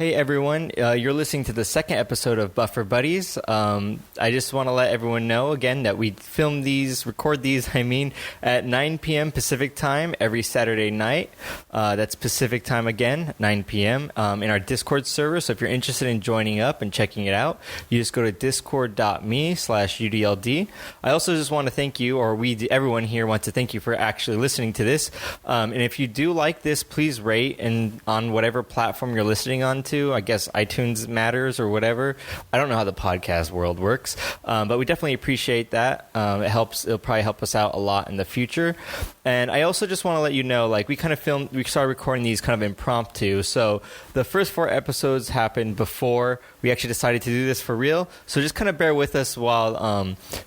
Hey everyone, you're listening to the second episode of Buffer Buddies. I just want to let everyone know again that we record these, at 9 p.m. Pacific time every Saturday night. That's Pacific time again, 9 p.m. In our Discord server. So if you're interested in joining up and checking it out, you just go to discord.me/UDLD. I also just want to thank you, everyone here wants to thank you for actually listening to this. And if you do like this, please rate and on whatever platform you're listening on to. I guess iTunes matters or whatever. I don't know how the podcast world works, but we definitely appreciate that. It'll probably help us out a lot in the future. And I also just want to let you know, we started recording these kind of impromptu. So the first 4 episodes happened before we actually decided to do this for real. So just kind of bear with us while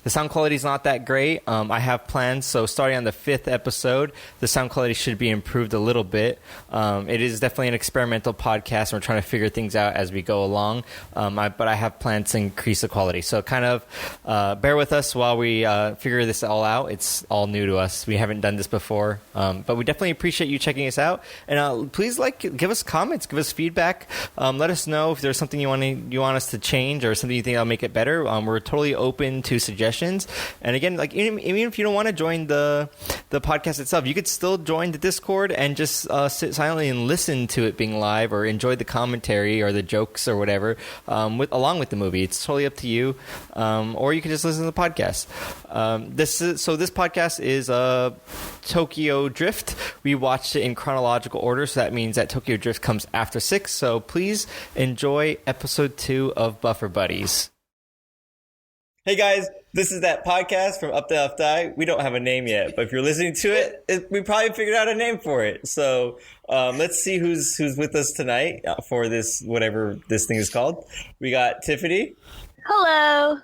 the sound quality is not that great. I have plans. So starting on the 5th episode, the sound quality should be improved a little bit. It is definitely an experimental podcast. And we're trying to figure things out as we go along. But I have plans to increase the quality. So kind of bear with us while we figure this all out. It's all new to us. We haven't done this before. But we definitely appreciate you checking us out. And please give us comments, give us feedback. Let us know if there's something you want us to change or something you think that'll make it better. We're totally open to suggestions. And again, even if you don't want to join the podcast itself, you could still join the Discord and just sit silently and listen to it being live or enjoy the commentary or the jokes or whatever along with the movie. It's totally up to you. Or you can just listen to the podcast. This podcast is Tokyo Drift. We watched it in chronological order, so that means that Tokyo Drift comes after 6. So please enjoy episode 2 of Buffer Buddies. Hey guys, this is that podcast from Up to Up Die. We don't have a name yet, but if you're listening to it, we probably figured out a name for it. So let's see who's with us tonight for this, whatever this thing is called. We got Tiffany. Hello.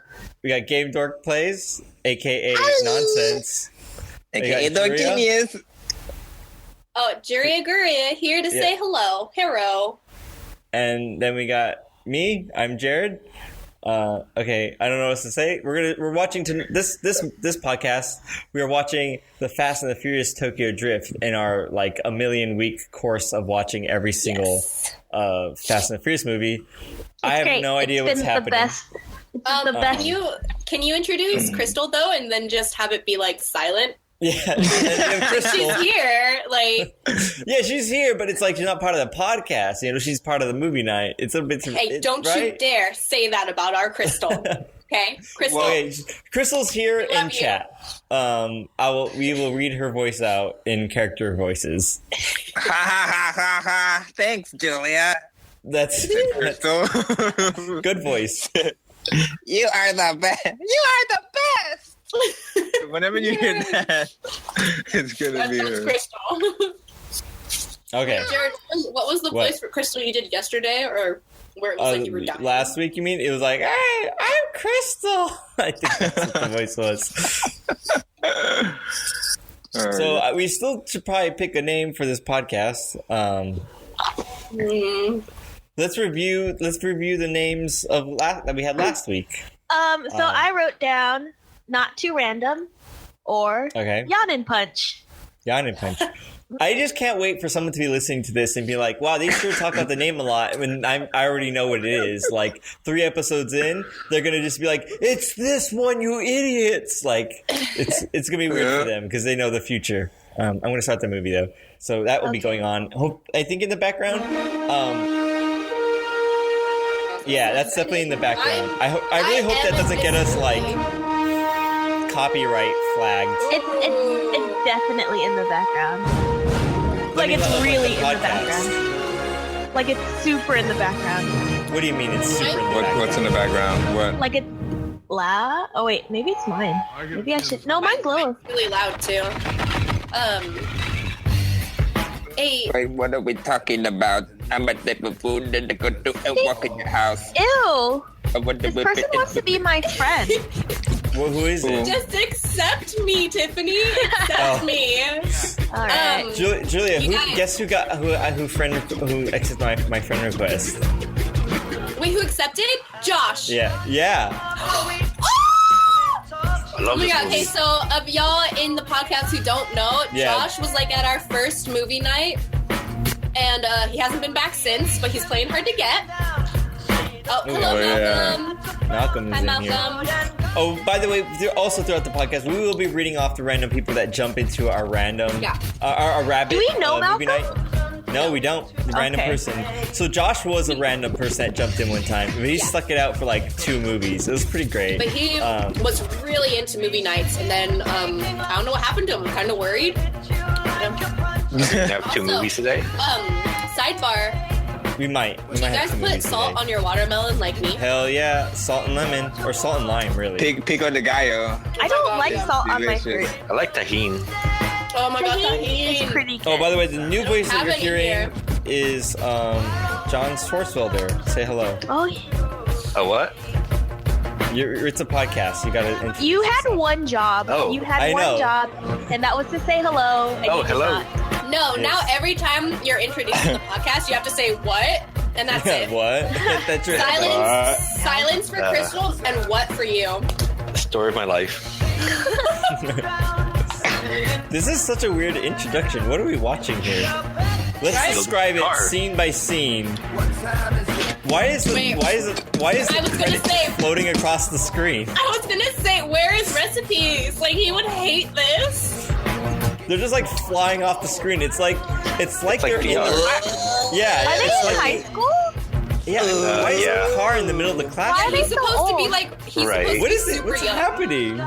We got Game Dork Plays, aka Nonsense. AKA Dork Genius. Oh, Juria Guria here to say hello. Hero. And then we got me. I'm Jared. Okay, I don't know what else to say. We're watching this podcast. We are watching the Fast and the Furious Tokyo Drift in our a million week course of watching every single Fast and the Furious movie. I have no idea what's happening. The best. Can you introduce Crystal though, and then just have it be silent? Yeah, she's here. Yeah, she's here, but it's she's not part of the podcast. She's part of the movie night. It's a bit. Hey, don't you dare say that about our Crystal. Okay, Crystal. Well, Crystal's here in chat. We will read her voice out in character voices. Ha ha ha ha ha! Thanks, Julia. That's Crystal. Good voice. You are the best. You are the best. Whenever you hear that, it's gonna be her. Crystal. Okay. Jared, what was the voice for Crystal you did yesterday, or where it was you were dying? Last week, you mean? It was hey, I'm Crystal. I think that's what the voice was. So we still should probably pick a name for this podcast. Let's review the names of that we had last week. I wrote down Not Too Random or Yanin Punch. Yanin Punch. I just can't wait for someone to be listening to this and be like, wow, they sure talk about the name a lot. And I already know what it is. 3 episodes in, they're going to just be like, it's this one, you idiots. It's going to be weird for them because they know the future. I'm going to start the movie, though. So that will be going on, I think, in the background. Yeah, that's definitely in the background. I really hope that doesn't get us, copyright flagged. It's definitely in the background. It's really in the background. It's super in the background. What do you mean it's super in the background? What's in the background? What? It's loud. Oh wait, maybe it's mine. Maybe I should. No, mine's low. Really loud too. Wait, what are we talking about? I'm a type of food that go to walk in your house. Ew! This person wants to be my friend. Well, who is it? Just accept me, Tiffany. Accept me. All right. Julia, guess who accepted my friend request? Wait, who accepted? Josh. Yeah. Oh my god, okay, so of y'all in the podcast who don't know, Josh was at our first movie night. and he hasn't been back since, but he's playing hard to get. Oh, hello, Malcolm. Malcolm is Hi, in Malcolm. here. Oh, by the way, also throughout the podcast, we will be reading off the random people that jump into our random, our rabbit. Do we know movie Malcolm? night. No, we don't. The random person. So Josh was a random person that jumped in one time. But he stuck it out for like 2 movies. It was pretty great. But he was really into movie nights, and then I don't know what happened to him. I'm kind of worried. You have 2 movies today? Sidebar. We might. Do you guys put salt on your watermelon like me? Hell yeah. Salt and lemon. Or salt and lime, really. Pico de gallo. I don't like salt on my Delicious. fruit. I like tahini. Oh my god, Tahini is tahini. pretty good. Oh, by the way, the new voice that have you're it in hearing is John Swartzwelder. Say hello. Oh, A what? It's a podcast. You gotta introduce you had yourself. one job. Oh, You had I know. one job, and that was to say hello. And Oh, you did hello. not. No, now every time you're introduced to the podcast, you have to say what, and that's it. What? That's your Silence for Crystal, and what for you. Story of my life. This is such a weird introduction. What are we watching here? Let's describe it scene by scene. Why is the Wait. why is I was the gonna credit say- floating across the screen? I was gonna say, where is recipes? Like, he would hate this. They're just like flying off the screen. It's like they're in VR. yeah. Are they it's in like high school? yeah. Why is yeah. the car in the middle of the Why are classroom? they He's so supposed to be old? like, he's Right. supposed to What be is it? super What's young. happening?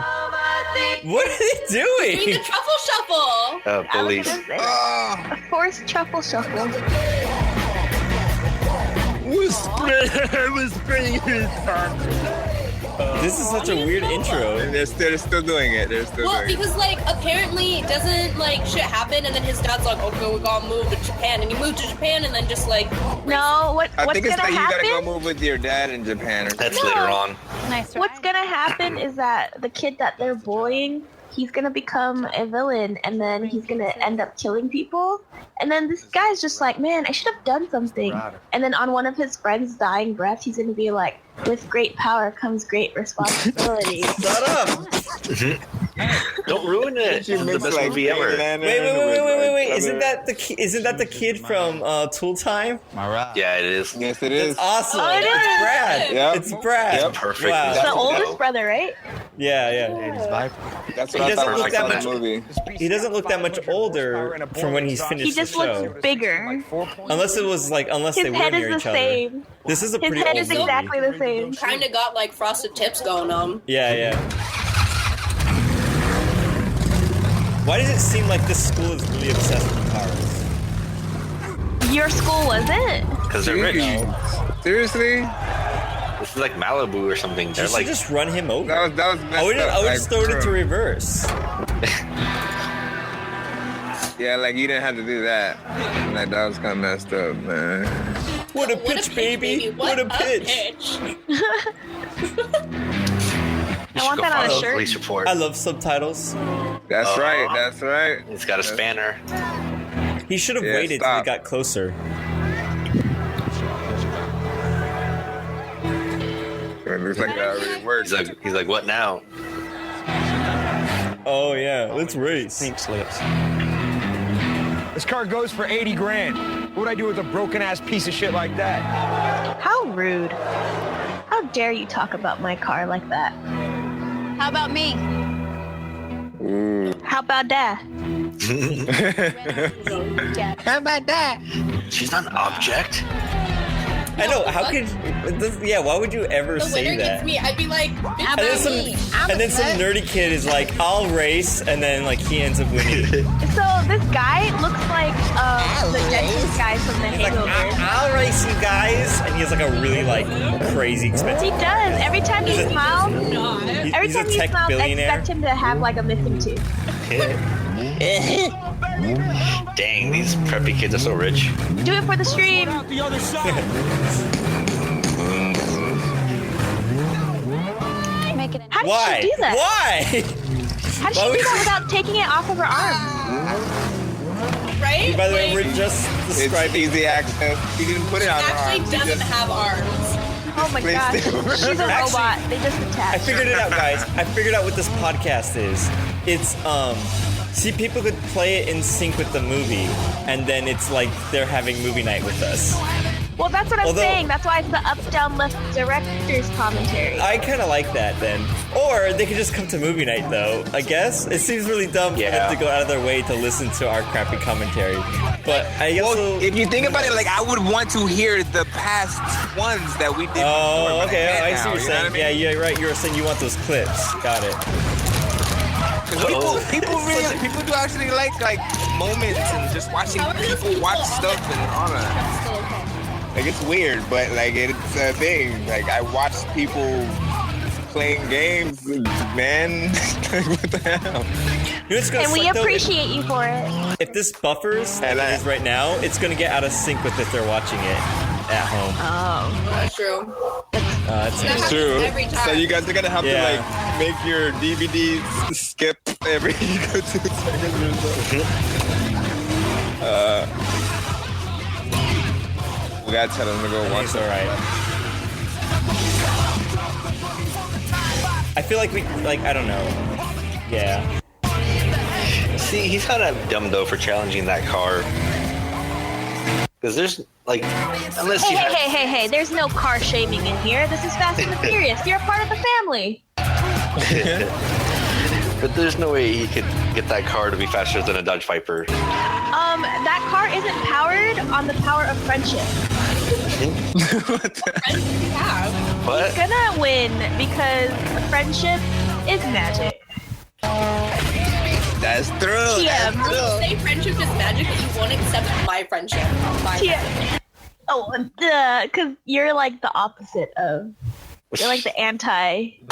What are they Doing doing? the truffle shuffle. I was Police. gonna say that. A forced truffle shuffle. This is such a weird intro. They're still doing it. They're still Well, doing it. because like apparently doesn't like shit happen, and then his dad's like, okay, we gotta move to Japan, and he moved to Japan, and then just like No, I what's think it's gonna like you gotta happen? go move with your dad in Japan. That's No. later on. Nice. What's gonna happen is that the kid that they're bullying, he's gonna become a villain, and then he's gonna end up killing people. And then this guy's just like, man, I should have done something. And then on one of his friends' dying breath, he's gonna be like, with great power comes great responsibility. Shut up! Don't ruin it. You It's the mix, best like, movie ever. Wait. Isn't that the kid from Tool Time? Yeah, it is. Yes, it is. Awesome. Oh, it It's is. Brad. Yep. It's Brad. Yep. Perfect. Wow. the That's oldest brother, right? Yeah. That's He what I doesn't thought look was that the much- movie. He doesn't look that much older from when he's finished He just the show. looks bigger. Unless it was like, unless His they were head near is each the other. same. This is a His pretty head old is movie. exactly the same. kind of got like frosted tips going on. Yeah. Why does it seem like this school is really obsessed with cars? Your school wasn't? Because they're rich. Seriously? This is like Malibu or something. They're You should like, just run him over. That was messed I would up. just throw it into reverse. Yeah, like you didn't have to do that. Like that was kind of messed up, man. What a pitch, baby. What a pitch. I want that on a shirt. Police report. I love subtitles. That's right. That's right. He's got a spanner. He should have Yeah, waited till he stop. got closer. It looks like that already worked. He's like, what now? Oh yeah, let's race. This car goes for 80 grand. What would I do with a broken ass piece of shit like that? How rude. How dare you talk about my car like that? How about me? How about that? How about that? She's not an object. I know. How could? Yeah. Why would you ever The say winner that? gets me. I'd be like, bitch, And then some nerdy kid is like, I'll race, and then like he ends up winning. So this guy looks like the dentist guy from The Like, Hangover. I'll race you guys, and he has like a really like crazy He expensive. does. Every time he He's a- smiles, every He's a time he tech smiles, I billionaire. expect him to have like a missing tooth. Dang, these preppy kids are so rich. Do it for the stream. The other side. Make it How did Why? she do that? Why? How did Why she would do that you- without taking it off of her arm? right? By the way, Like, we're just It's describing. easy access. You didn't put it on her actually arm. She doesn't just- have arms. Oh my Please gosh. do. She's a Actually, robot. They just I attach. figured it out, guys. I figured out what this podcast is. It's See, people could play it in sync with the movie, and then it's like they're having movie night with us. Well, that's what I'm saying. That's why it's the up, down, left director's commentary. I kind of like that then. Or they could just come to movie night, though, I guess. It seems really dumb for them to go out of their way to listen to our crappy commentary. But I also... Well, if you think about it, like, I would want to hear the past ones that we did before. Oh, but okay. I I see what you're saying. you know what I mean? Yeah, you're right. You were saying you want those clips. Got it. People do actually like moments and just watching people watch stuff and all that. Like, it's weird, but like it's a thing. Like, I watch people playing games, man. Like, what the hell? You know, and we appreciate you for it. If this buffers like it is right now, it's gonna get out of sync with if they're watching it at home. Oh, that's true. It's true. Every time. So you guys are gonna have to like make your DVDs skip every 2 seconds or so. We gotta tell them to go watch it. Alright. I feel like I don't know. Yeah. See, he's kind of dumb though for challenging that car. Because there's like, unless Hey, there's no car shaming in here. This is Fast and the Furious. You're a part of the family. But there's no way he could get that car to be faster than a Dodge Viper. That car isn't powered on the power of friendship. What? He's gonna win because friendship is magic. That's true. TM. When you say friendship is magic, but you won't accept my friendship. TM. Oh, because you're like the opposite of. You're like the anti-magic.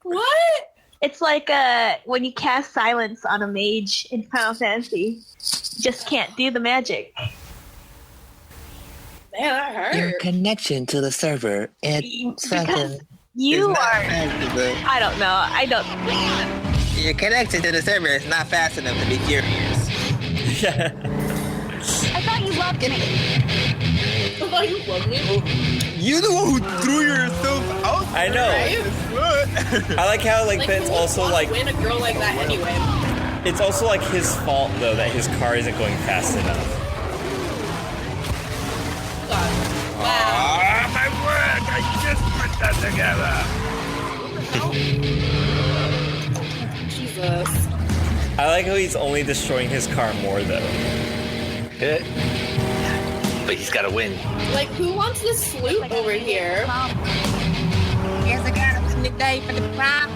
What? It's like when you cast silence on a mage in Final Fantasy. You just can't do the magic. Man, that hurt. Your connection to the server and Because you are. I don't know. I don't. Your connection to the server is not fast enough to be curious. I thought you loved me. I thought you loved me. You're the one who threw yourself out. I know. I like how that's also like win a girl like that anyway. It's also like his fault though that his car isn't going fast enough. Wow. My word! I just put that together. Jesus. I like how he's only destroying his car more though. Yeah. But he's got to win. Like, who wants this sloop over here? Here's a guy who's midday for the prop.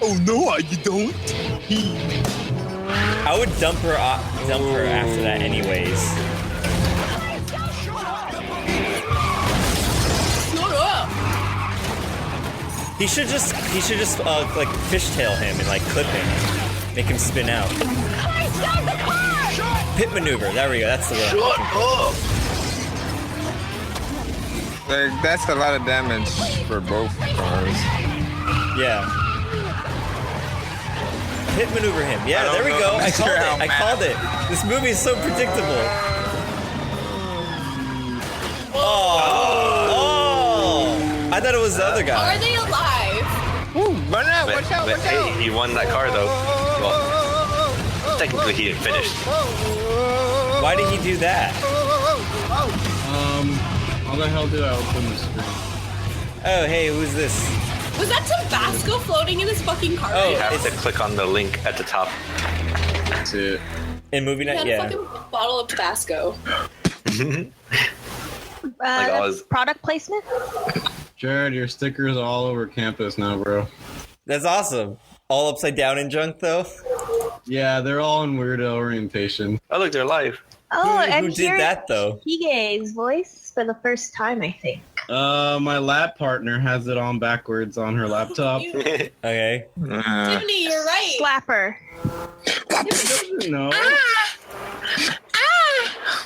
Oh no, you don't. I would dump her after that anyways. Shut up! He should just like fishtail him and like clip him, make him spin out. Pit maneuver. There we go. That's the one. Shut up! Like, that's a lot of damage for both cars. Yeah. Pit maneuver him. Yeah, there we go. I called it. This movie is so predictable. Oh! I thought it was the other guy. Are they alive? Woo, run out, watch out, watch out. Hey, he won that car though. Well, technically he didn't finish. Why did he do that? How the hell did I open the screen? Oh, hey, who's this? Was that Tabasco floating in his fucking car? Oh, You have to click on the link at the top. That's it. In movie He night, had yeah. a fucking bottle of Tabasco. Product placement? Jared, your stickers all over campus now, bro. That's awesome. All upside down and junk, though. Yeah, they're all in weirdo orientation. Oh, look, they're live. Oh, I'm who did hearing that though? Hige's voice for the first time, I think. My lab partner has it on backwards on her laptop. Okay. Tiffany, you're right. Slapper. No.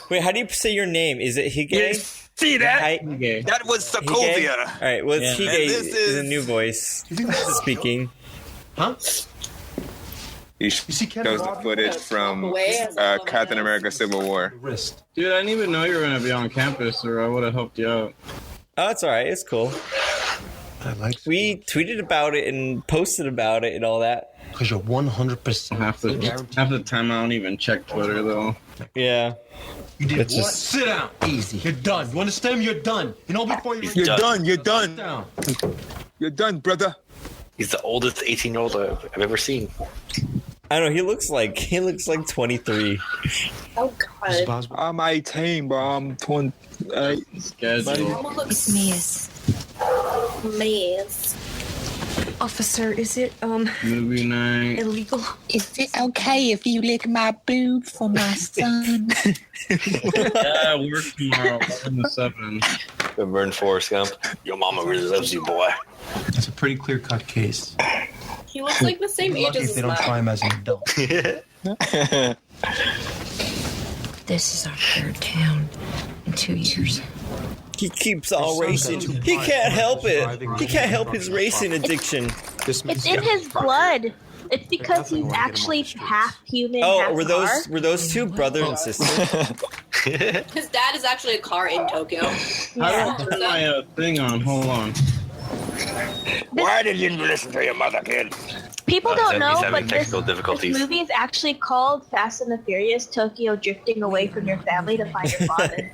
Wait, how do you say your name? Is it Hige? See that? Okay. That was Sokovia. All right. Well, it's Yeah. Hige And this is a is- new voice speaking. Huh? He shows the footage from Captain America Civil War. Dude, I didn't even know you were going to be on campus, or I would have helped you out. Oh, it's all right. It's cool. We tweeted about it and posted about it and all that. Because you're 100%. Half the time I don't even check Twitter though. Yeah. You did It's what? just- Sit down. Easy. You're done. You understand? You're done. You know, before you... You're done. You're done. Sit down. You're done, brother. He's the oldest 18-year-old I've ever seen. I don't know. He looks like 23. Oh god. I'm 18, bro. I'm 20. Schedule. Mama looks Miss. mess. Officer, is it Movie night. illegal? Is it okay if you lick my boob for my son? Yeah, work tomorrow. 7. Remember in Forrest Gump? Your mama really loves you, boy. It's a pretty clear-cut case. He looks like the same age Lucky as if his they don't try mom. him as an adult. This is our third town in 2 years. He keeps on racing. He can't help it. He can't help his racing addiction. It's in his blood. It's because he's actually half human. Oh, half were those two brother and sister? His dad is actually a car in Tokyo. How do I turn my thing on? Hold on. Why did you listen to your mother, kid? People don't know, having but this technical difficulties. movie is actually called Fast and the Furious: Tokyo Drifting Away from Your Family to Find Your Father.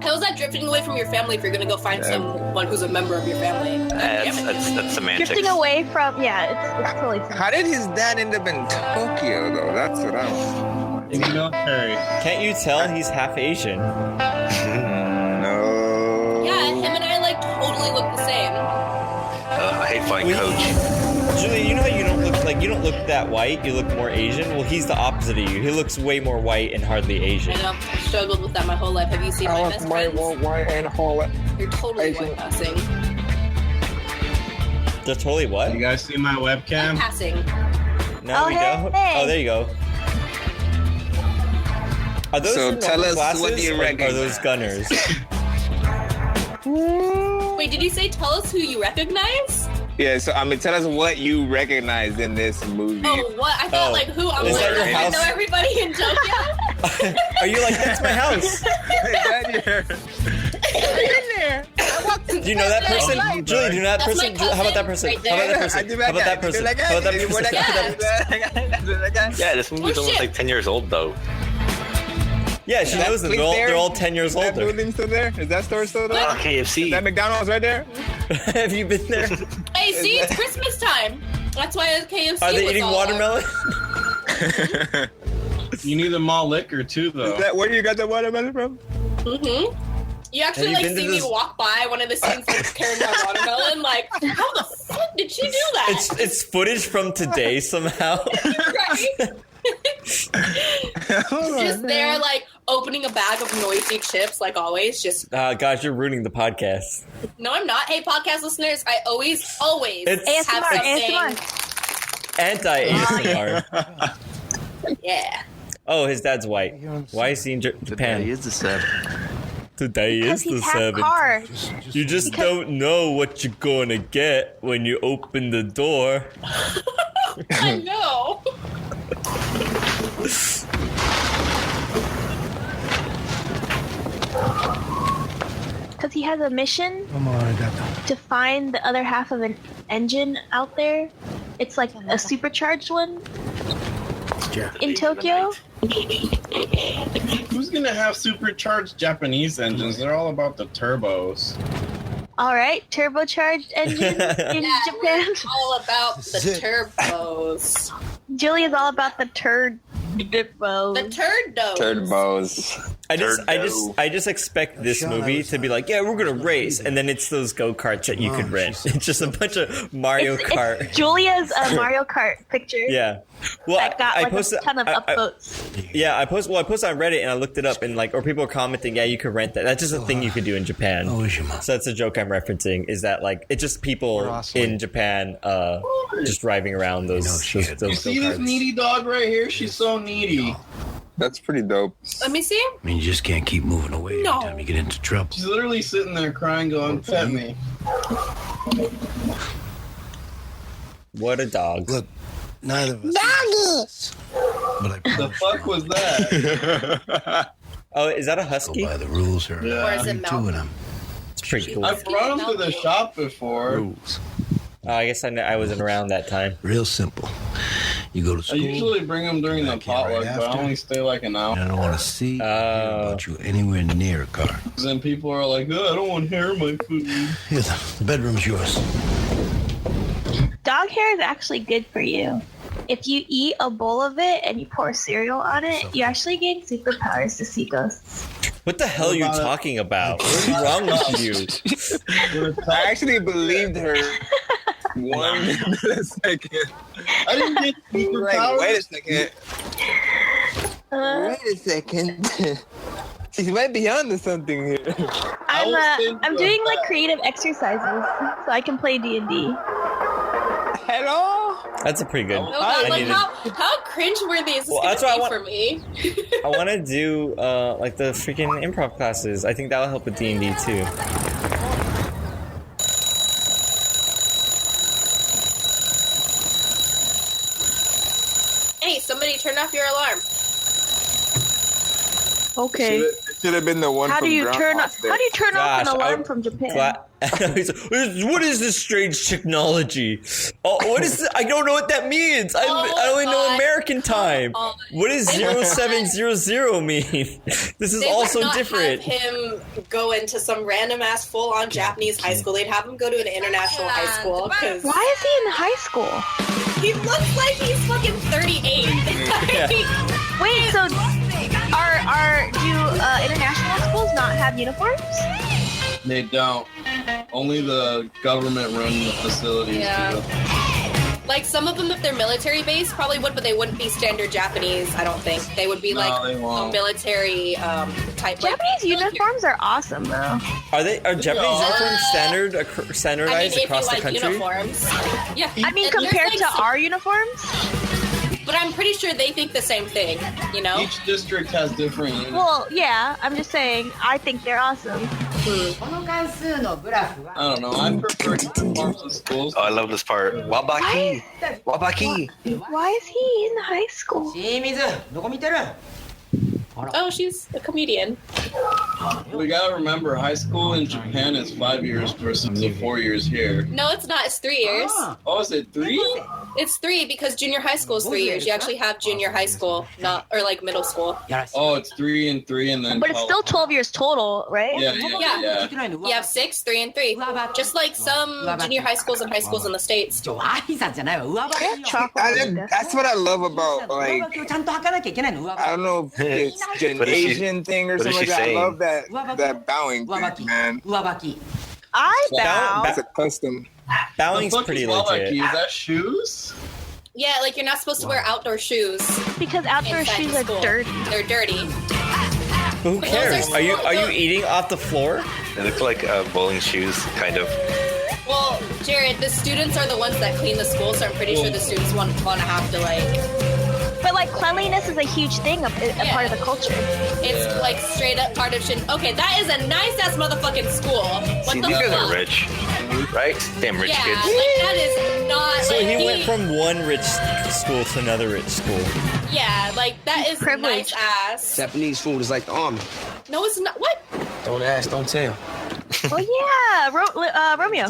How's that drifting away from your family if you're gonna go find someone who's a member of your family? That's semantics. Drifting away from, it's totally. How did his dad end up in Tokyo, though? That's what I want. In the military. Can't you tell he's half Asian? No. Yeah, him and I totally look the same. I hate fighting Coach. Julie, you know how you don't look that white. You look more Asian. Well, he's the opposite of you. He looks way more white and hardly Asian. I know. I've struggled with that my whole life. Have you seen my best friends? White and whole. You're totally white passing. They're totally what? You guys see my webcam? Passing. No, we don't. hey. Oh, there you go. Are those So normal tell us, glasses, what do you or recognize? are those gunners? Wait, did you say tell us who you recognize? Yeah, so tell us what you recognize in this movie. Oh, what? I thought who? I'm Is like, that your I house? know everybody in Tokyo. Are you like, that's my house? Do you know that person? Julie, do you know that That's my person? How about that person? cousin How about that right person? I do How about that person? like, How about that you person? like, Yeah, this movie's almost shit. 10 years old, though. Yeah, she knows them. They're all 10 years Is that older. building still there? Is that store still there? Oh, KFC. Is that McDonald's right there? Have you been there? Hey, see, it's Christmas time. That's why KFC Are they was eating all watermelon? You need a mall liquor too, though. Where do you got the watermelon from? Mm-hmm. You actually Have you been to see me this- walk by one of the scenes carrying my watermelon. Like, how the fuck did she do that? It's footage from today somehow. Right? Just there, opening a bag of noisy chips, like always. Just Gosh, you're ruining the podcast. no, I'm not. Hey, podcast listeners, I always It's have ASMR, something. ASMR. Anti-ASMR. Yeah. Oh, his dad's white. Why is he in Japan? Today is the 7th. Today Because is the he's half 7th. car. You just don't know what you're gonna get when you open the door. I know. Because he has a mission to find the other half of an engine out there. It's like a supercharged one in Tokyo. Who's gonna have supercharged Japanese engines? They're all about the turbos. All right, turbocharged engine in Japan. We're all about the turbos. Julie is all about the turd dippos. The turdos. Turbos. I just expect this movie to be like, yeah, we're gonna race, and then it's those go karts that you could rent. It's just a bunch of Mario Kart. It's Julia's Mario Kart picture. Yeah. Well, I got I posted a ton of upvotes. Yeah, I posted on Reddit and I looked it up and or people are commenting, yeah, you could rent that. That's just a thing you could do in Japan. So that's a joke I'm referencing. Is that it's just people in Japan just driving around those You see go-karts. this needy dog right here? She's so needy. That's pretty dope. Let me see. I mean, you just can't keep moving away No. every time you get into trouble. She's literally sitting there crying, going, "Pet me." What a dog. Look, neither of us. But I The fuck was that? Oh, is that a husky? go by the rules here. Yeah. Or is it Two of them. It's pretty cool. I brought him to the shop before. Rules. I guess I wasn't around that time. Real simple. You go to I school. usually bring them during the Back in potluck, right but I after. only stay like an hour. And I don't want to see or hear about you anywhere near a car. Then people are like, oh, I don't want hair in my food. Here, the bedroom's yours. Dog hair is actually good for you. If you eat a bowl of it and you pour cereal on it, you actually gain superpowers to see ghosts. What the hell are you talking about? What's wrong with you? I actually believed her 1 millisecond. I didn't get Like, wait a second. Wait a second. She might be onto something here. I'm doing like creative exercises so I can play D&D. Hello? That's a pretty good. Oh god, like how cringeworthy is this gonna be for me? I want to do like the freaking improv classes. I think that'll help with D&D too. Hey, somebody turn off your alarm. Okay. It should have been the one How from do you turn Groundhog's Day. off an alarm from Japan? What is this strange technology? Oh, what is this? I don't know what that means. I only know American time. What does 0700 mean? This is They also would not different. have him go into some random ass full on Japanese high school. They'd have him go to an international high school. Cause Why is he in high school? he looks like he's fucking 38. Wait, so do international schools not have uniforms? They don't. Only the government-run facilities do. Like some of them, if they're military based, probably would, but they wouldn't be standard Japanese. I don't think they would be No, like they a won't. military type. Japanese uniforms are awesome though. Are Japanese uniforms standardized I mean, across if the you like country? uniforms, yeah. I mean, And there's, compared like, to some- our uniforms. but I'm pretty sure they think the same thing. You know. Each district has different units. Well, yeah, I'm just saying, I think they're awesome. I don't know. I prefer uniforms in schools. Oh, I love this part. Wabaki. Wabaki. Why is he in high school? Oh, she's a comedian. We gotta remember, high school in Japan is 5 years versus the 4 years here. No, it's not. It's 3 years. Oh, is it 3? It's 3 because junior high school is 3 years. You actually have junior high school, not or like middle school. Oh, it's 3 and 3, and then. But it's still 12 years total, right? Yeah. You have 6, 3, and 3. Just like some junior high schools and high schools in the States. That's what I love about, like, I don't know if it's an What is she- Asian thing or what is something like she that. I saying? love that bowing thing, man. I bow. It's a custom. Bowing's The fuck pretty is wabaki? legit. Is that shoes? Yeah, like you're not supposed to wear outdoor shoes. Because outdoor inside shoes the are school. dirty. They're dirty. But who But those cares? are Are you so- eating off the floor? They look like bowling shoes, kind of. Well, Jared, the students are the ones that clean the school, so I'm pretty sure the students want to have to like. But like cleanliness is a huge thing, a part of the culture. It's like straight up part of shit. Okay, that is a nice ass motherfucking school. What See, the these guys fuck? are rich, right? Damn rich Yeah, kids. like that is not. So like, he went from one rich school to another rich school. Yeah, like that is privileged. nice ass. Japanese food is like the army. No, it's not. What? Don't ask, don't tell. Oh yeah, Romeo.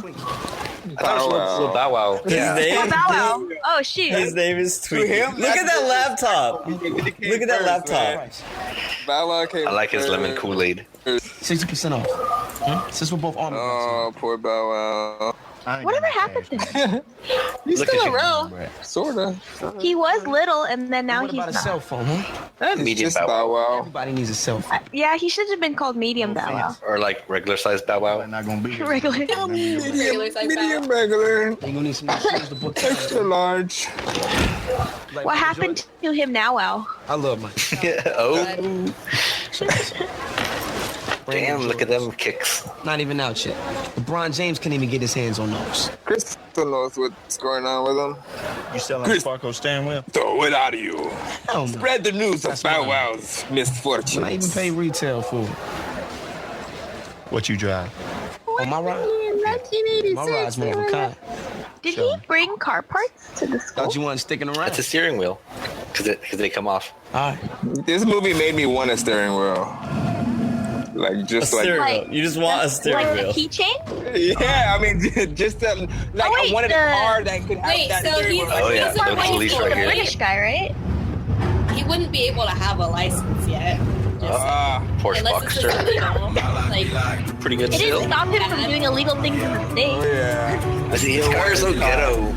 I thought it was little Bow Wow. His name? Bow Wow. Oh shoot. His name is Tweety. him, Look at that laptop. Look Look at that laptop. I like his lemon Kool-Aid. 60% off. Since we're both army. Oh, poor Bow Wow. Whatever happened to him? He's Look still at you. around. Sorta. He was little, and then now What he's about a not. cell phone, huh? It's Medium just Bow Bow Wow. Everybody needs a cell phone. Yeah, he should have been called Medium Bow Wow. Or like regular sized Bow Wow. Regular. Regular size Medium Bow. regular. You gonna need some new shoes to book. Extra large. Like, What happened to him now, Wow? I love my. Oh. Damn, look at them kicks. Not even out yet. LeBron James can't even get his hands on those. Crystal knows what's going on with him. You selling Sparko stand well? Throw it out of you. Hell no. Spread the news of Bow Wow's misfortune. I even pay retail for it. What you drive? On my ride? My ride's one of a kind. Did he bring car parts to the school? Thought you wasn't sticking around. It's a steering wheel. Because they come off. All right. This movie made me want a steering wheel. Like just A like steering wheel. You just want a steering like wheel. a keychain? yeah, I mean just like wait, I wanted a car that could have Wait, that so steering he's wheel. Oh, yeah. he's No a police right here. British guy, right? He wouldn't be able to have a license yet. Porsche Unless it's Boxster. illegal. Like, Pretty good It still. didn't stop him from doing illegal things in the States. Yeah. I see his car is so ghetto.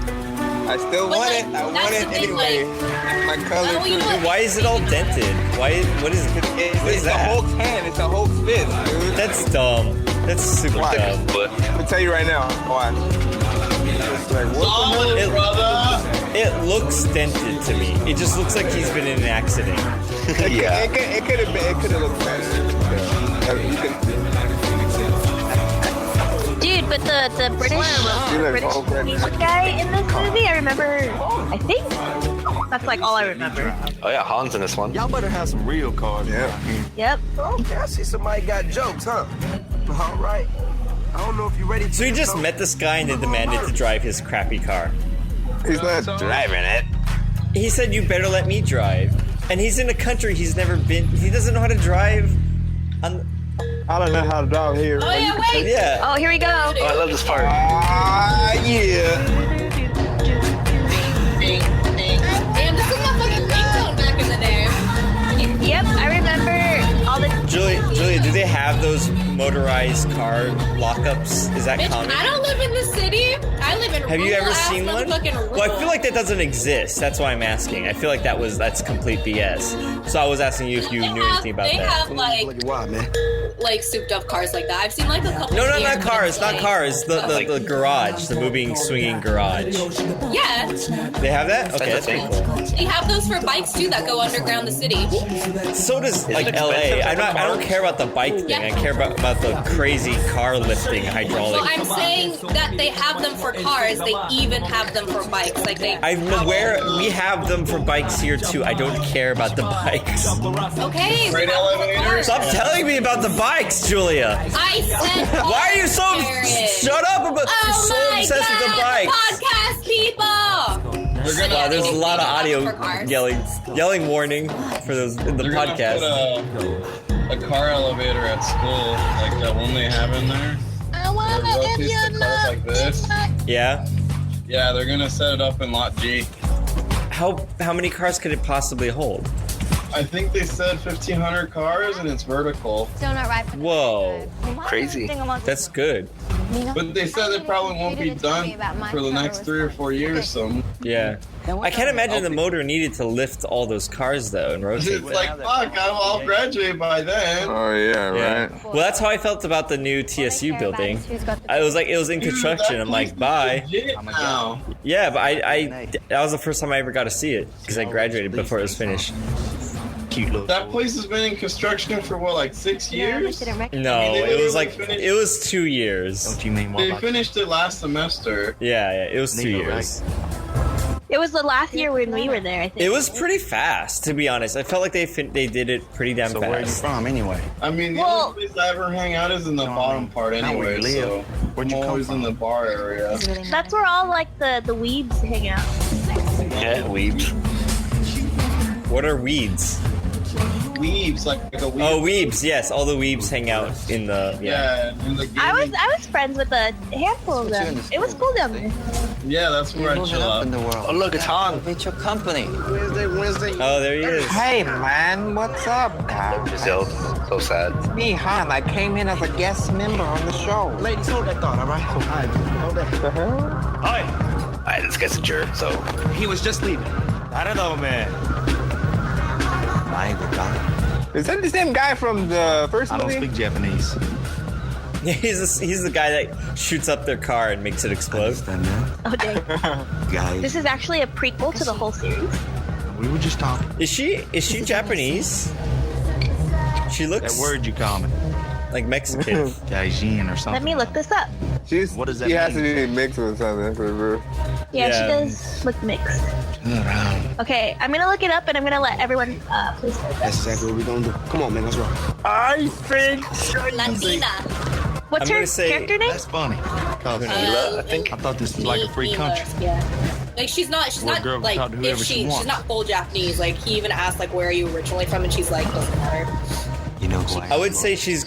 I still But, want like, it. I that's want it the thing, anyway. My color. Oh, you know what? Why is it all dented? What is what is It's the that? whole can. It's a whole fist, dude. That's dumb. That's super Why? dumb. But I'll tell you right now. Why? It's like, what Solid, It- brother. It looks dented to me. It just looks like he's been in an accident. yeah. It could have been. It could have looked better. You can, Dude, but the British okay. music guy in this movie, I remember, I think that's like all I remember. Oh yeah, Han's in this one. Y'all better have some real cars. Yeah. Yep. Okay, I see somebody got jokes, huh? All right. I don't know if you're ready. So he just met this guy and then demanded to drive his crappy car. He's not driving it. He said, "You better let me drive." And he's in a country he's never been. He doesn't know how to drive. On I don't know how to drive here. oh yeah, wait. yeah. Oh, here we go. Oh, I love this part. Ah, yeah. Damn, this is my fucking ringtone back in the day. Yep, I remember all the. Julia, do they have those motorized car lockups? Is that Bitch, common? I don't live in the city. I live in Have you ever rural-ass seen one? motherfucking Well, I rural. feel like that doesn't exist. That's why I'm asking. I feel like that's complete BS. So I was asking you if you knew anything about They that. have like Why, man? souped up cars like that. I've seen like a couple. No, here, not but cars, it's not like- cars. The garage, the moving, swinging garage. Yeah, They have that? Okay, that's pretty cool. they have those for bikes too that go underground the city. So does it like expensive LA. to I don't care about the bike thing. Yeah. I care about the crazy car lifting hydraulic. Well, I'm saying that they have them for cars. They even have them for bikes. Like they. I'm aware we have them for bikes here too. I don't care about the bikes. Okay. Freight we have them for elevators. cars. Stop telling me about the bikes, Julia. I said. Why are you so Jared. shut up about Oh so my obsessed with the God, bikes? Podcast people. Wow, there's a lot of audio For cars. yelling warning for those in the They're gonna podcast. put a car elevator at school, like that one they have in there. I Where it wanna rotates the cars like this. Yeah. Yeah, they're gonna set it up in lot G. How many cars could it possibly hold? I think they said 1,500 cars and it's vertical. Still not right. Whoa, Crazy. that's good. But they said it probably won't be done for the next 3 or 4 years. So Yeah. I can't imagine the motor needed to lift all those cars though and rotate. it's like, fuck, I'll graduate by then. Oh yeah, Yeah. right. Well, that's how I felt about the new TSU building. I was like, it was in construction. I'm like, bye. Now. Yeah, but I that was the first time I ever got to see it because I graduated before it was finished. That place has been in construction for what, like 6 years? No, it was like it was 2 years. Don't you mean They finished it last semester. Yeah, it was 2 years. It was the last year when we were there, I think. It was pretty fast, to be honest. I felt like they did it pretty damn So fast. where are you from anyway? I mean, the Well- only place I ever hang out is in the bottom part Not where anyway, you live. so Where'd you I'm come always from? in the bar area. That's where all like the weebs hang out. Yeah, weebs. What are weeds? Weebs, like a weeb. Oh, weebs. Yes, all the weebs hang out in the Yeah, in the I gaming. was friends with a handful of them. It was cool down there. Yeah, that's where I chill out. Oh look, it's Han. It's your company. Oh, there he is. Hey man, what's up, guys? Brazil, so sad. Me, Han. I came in as a guest member on the show. Ladies, hold that thought, all right? Hold that. Alright, this guy's a jerk, so. He was just leaving. I don't know, man. I ain't gonna Is that the same guy from the first I don't movie? speak Japanese. He's the guy that shoots up their car and makes it explode. Understand that? Oh dang. Guys, This is actually a prequel to the whole series. we were just talking. Is she Japanese? She That looks word you call me. like Mexican. Gaijin or Let something. me look this up. What does that She has to mean? be mixed with something for real. Yeah, Yeah. she does look mixed. Around. Okay, I'm gonna look it up and I'm gonna let everyone please start. That's exactly what we're gonna do. Come on, man, let's roll. I think. Latina. What's I'm her gonna say- character name? That's funny. Cause I think. I thought this was like a free country. Yeah. Like she's not Where a girl can like talk to whoever if she she's wants. not full Japanese. Like he even asked like where are you originally from and she's like doesn't matter. You know who I I would say she's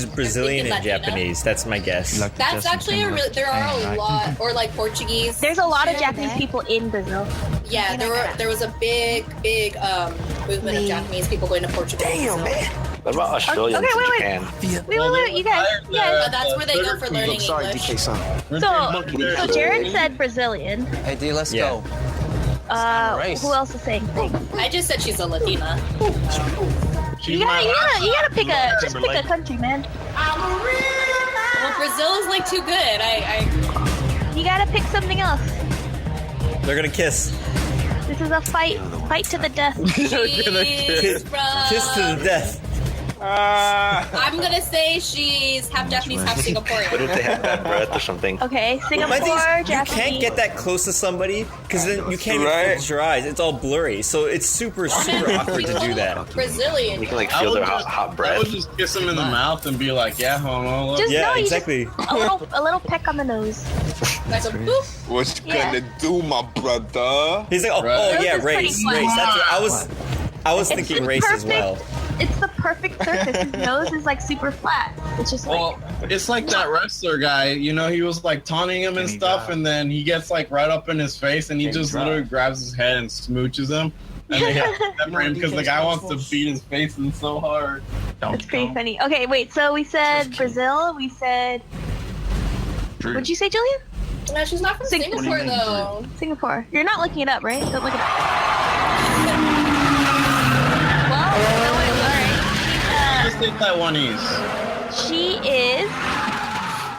Brazilian and Latina. Japanese. That's my guess. That's actually there are a lot, or like Portuguese. There's a lot of Japanese people in Brazil. Yeah, there was a big movement of Japanese people going to Portugal. Damn, man. What about Australia Okay, and wait. Japan? Wait, you guys. That's where they go for learning English. So Jared said Brazilian. Hey, D, let's go. Who else is saying things? I just said she's a Latina. You gotta pick a country, man. Well, Brazil is like too good. You gotta pick something else. They're gonna kiss. This is a fight to the death. Kiss to the death. I'm gonna say she's half Japanese, half Singaporean. What if they have bad breath or something? Okay, Singapore, You Japanese. can't get that close to somebody because then you can't even focus your eyes. It's all blurry, so it's super awkward to do that. Brazilian. You can like feel their hot breath. I would just kiss him in the mouth and be like, yeah, homo. Just Yeah, no, you exactly. Just, a little peck on the nose. Like a boop. What you gonna do, my brother? He's like, oh yeah, Nose is pretty race. flat. That's what I was thinking It's race as perfect. well. It's the perfect surface. His nose is like super flat. It's just like. Well, it's like that wrestler guy, you know, he was like taunting him and stuff, and then he gets like right up in his face and he just literally grabs his head and smooches him. And they have to separate him because the guy wants to beat his face in so hard. It's pretty funny. Okay, wait. So we said Brazil. We said. What'd you say, Julian? No, she's not from Singapore though. Singapore. You're not looking it up, right? Don't look it up. Well, no worries. All right. Just take Taiwanese. She is.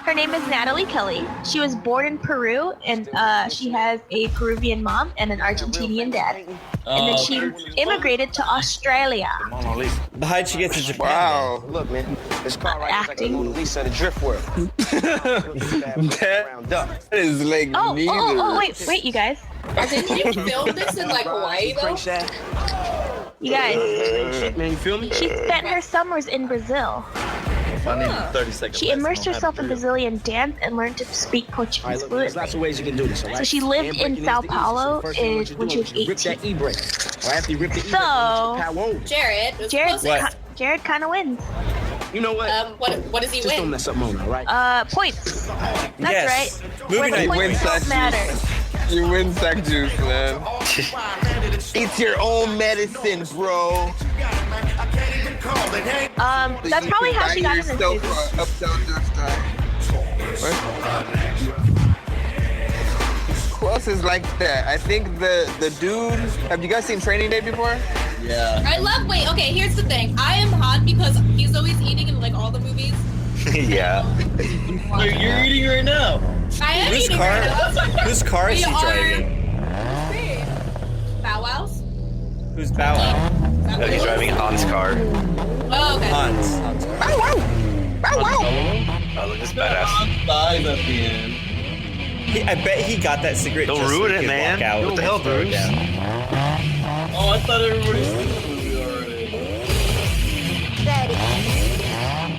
Her name is Natalie Kelly. She was born in Peru, and she has a Peruvian mom and an Argentinian dad. And then she immigrated to Australia. How'd she get to Japan? Wow. Look, man, this car right Acting. like Lisa of the Drift World. That is like neither. Oh, wait, you guys. Didn't she film this in like Hawaii though? You guys. Man, you feel me? She spent her summers in Brazil. I need 30 seconds. She immersed herself in Brazilian dance and learned to speak Portuguese There's fluently. lots of ways you can do this, all right? So she lived in Sao Paulo when she was Rip 18. that e-brake. Right after you rip the e-brake, So- Jared. Jared kind of wins. you know what? What does he Just don't win? mess up Mona, all right? Points. That's Yes. right. Movie Where the night. Win points don't such matter. You win sack juice, man. It's your own medicine, bro. That's probably how she got in this movie. Up, down, left, right. Who else is like that? I think the dude. Have you guys seen Training Day before? Yeah. Okay, here's the thing. I am hot because he's always eating in like all the movies. Yeah. Wait, you're eating right now. I am eating right now. Whose car is We she are- driving? Bow Wow's? Who's Bow Wow? No, he's driving Han's car. Oh, okay. Hans. Oh, look, this badass. Han dies at the end. I bet he got that cigarette. Don't just so ruin he it, could man. walk out What with the it hell, and throw it Bruce? down. Oh, I thought everybody seen the movie already.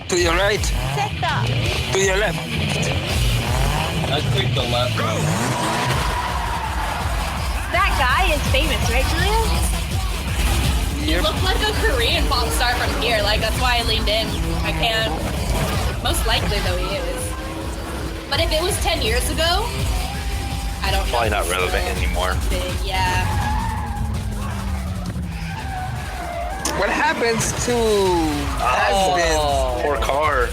To your right. To your left. I picked the left one. That guy is famous, right, Julia? He looked like a Korean pop star from here. Like, that's why I leaned in. I can't. Most likely, though, he is. But if it was 10 years ago, I don't know. Probably not relevant anymore. Big, yeah. What happens to husbands? Poor car.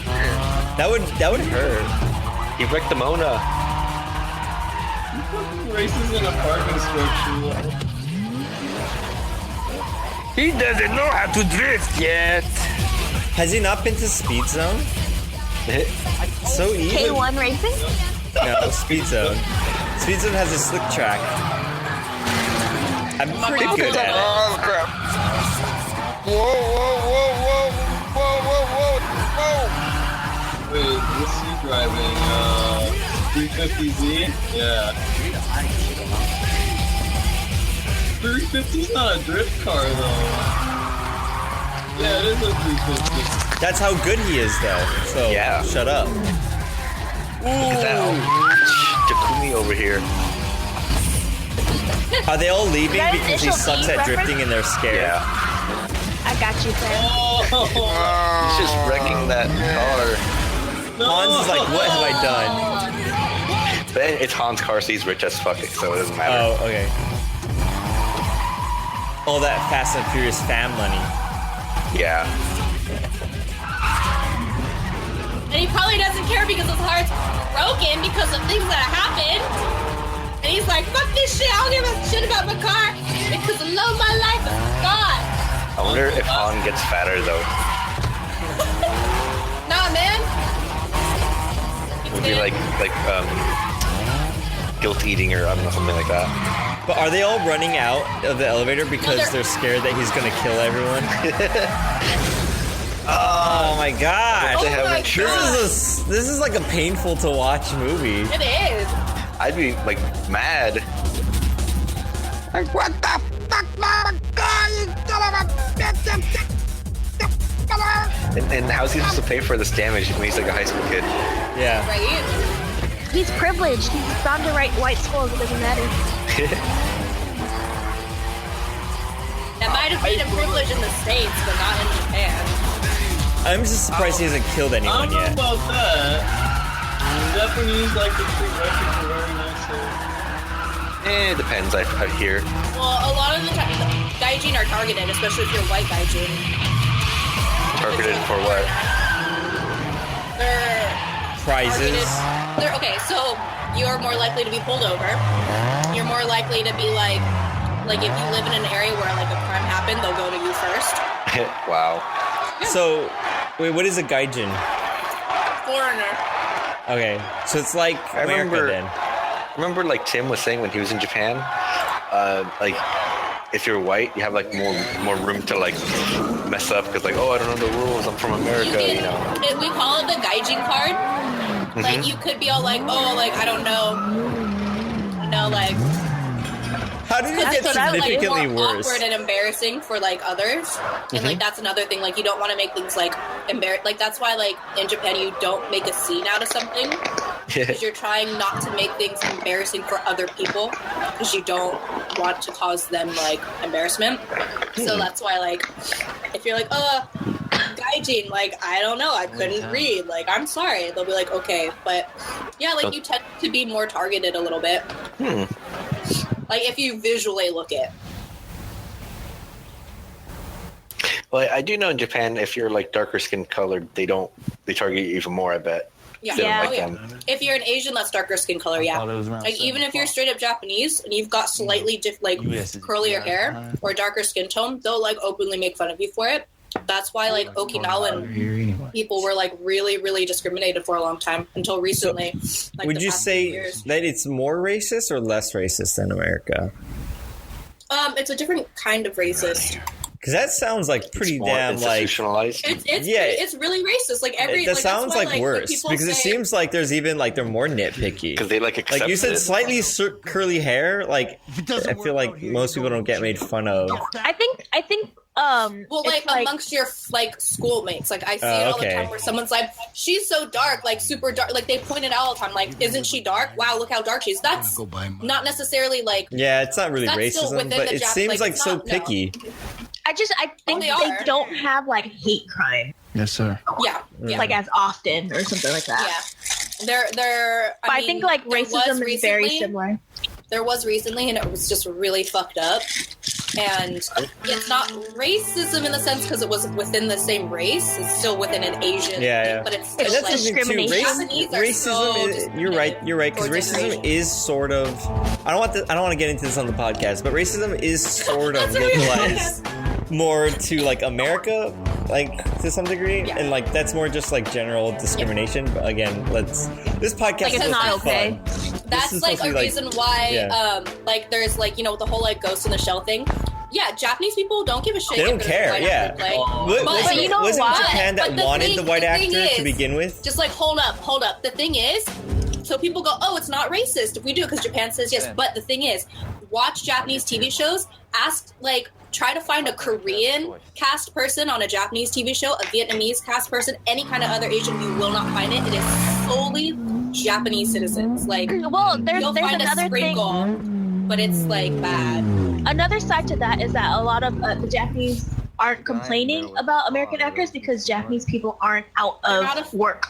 That would hurt. He wrecked the Mona. Races in a parking structure. He doesn't know how to drift yet. Has he not been to Speed Zone? So easy. K1 Racing? No, Speed Zone. Speed Zone has a slick track. I'm pretty good at it. Oh crap! Whoa! Wait, what's he driving? 350Z? Yeah. 350's not a drift car though. Yeah, it is a 350. That's how good he is, though. So Yeah. shut up. Look at that. Takumi over here. Are they all leaving That because he initial sucks D at reference? drifting and they're scared? Yeah. got you, Sam. He's just wrecking that car. Hans is like, what have I done? But it's Hans' car, so he's rich as fuck, so it doesn't matter. Oh, okay. All that Fast and Furious fam money. Yeah. And he probably doesn't care because his heart's broken because of things that happened. And he's like, fuck this shit, I don't give a shit about my car because the love of my life is gone. I wonder if Han gets fatter, though. Nah, man. It would be like guilt eating or I don't know, something like that. But are they all running out of the elevator because they're scared that he's gonna kill everyone? Oh my god! They have insurance. This is like a painful to watch movie. It is. I'd be like mad. Like, what the fuck, mama? God, you son of a bitch! And how's he supposed to pay for this damage when he's like a high school kid? Yeah. Right? He's privileged. He's bound to write white skulls. It doesn't matter. That might have been a privilege in the States, but not in Japan. I'm just surprised he hasn't killed I anyone don't know yet. about that. Japanese like to treat Russians very nicely. It depends, I hear. Well, a lot of the time, gaijin are targeted, especially if you're white gaijin. Targeted for what? They're Prizes. targeted. Okay, so you're more likely to be pulled over. You're more likely to be like if you live in an area where like a crime happened, they'll go to you first. Wow. So, wait, what is a gaijin? Foreigner. Okay, so it's like America then. Remember, like Tim was saying when he was in Japan, like if you're white, you have like more room to like mess up because like, oh, I don't know the rules. I'm from America, you know. We call it the gaijin card. Like you could be all like, oh, like I don't know, like. How did it get significantly more worse? Awkward and embarrassing for like others, and like that's another thing. Like you don't want to make things like Like that's why like in Japan you don't make a scene out of something because you're trying not to make things embarrassing for other people because you don't want to cause them like embarrassment. So that's why like if you're like gaijin, like I don't know, I couldn't read, like I'm sorry, they'll be like okay, but yeah, like you tend to be more targeted a little bit. Like if you visually look it. Well, I do know in Japan, if you're like darker skin colored, they target you even more. I bet. Yeah. They don't like them. If you're an Asian, that's darker skin color. Yeah. Like even if you're straight up Japanese and you've got slightly curlier hair or darker skin tone, they'll like openly make fun of you for it. That's why like Okinawan people were like really, really discriminated for a long time until recently. So, would you say that it's more racist or less racist than America? It's a different kind of racist. Because that sounds like pretty damn like it's really racist. Like that sounds like worse because it seems like there's even like they're more nitpicky because they like accept you said slightly curly hair. Like I feel like most people don't get made fun of. I think well, like amongst your like schoolmates, like I see it all the time where someone's like, "She's so dark, like super dark." Like they point it out all the time, like, "Isn't she dark? Wow, look how dark she is." That's not necessarily like. Yeah, it's not really racism, but it seems like so picky. I think they don't have like hate crime. Yes, sir. Yeah. Like as often or something like that. Yeah. But I think like racism is very similar. There was recently, and it was just really fucked up. And it's not racism in the sense because it was within the same race. It's still within an Asian. Yeah. But it's still that's like discrimination. You're right. Because racism is sort of. I don't want to get into this on the podcast, but racism is sort of localized more to like America, like to some degree, and like that's more just like general discrimination. But again, this podcast is not okay. That's like a reason why, like there's like the whole like Ghost in the Shell thing. Yeah, Japanese people don't give a shit. They don't care. Yeah, but you know wasn't what? Japan that wanted the white actor to begin with? Just like hold up. The thing is, so people go, oh, it's not racist if we do it because Japan says yes. But the thing is, watch Japanese TV shows. Try to find a Korean cast person on a Japanese TV show, a Vietnamese cast person, any kind of other Asian. You will not find it. It is solely Japanese citizens. Like, there's find another a sprinkle, but it's like bad. Another side to that is that a lot of the Japanese aren't complaining about American actors because Japanese people aren't out of work.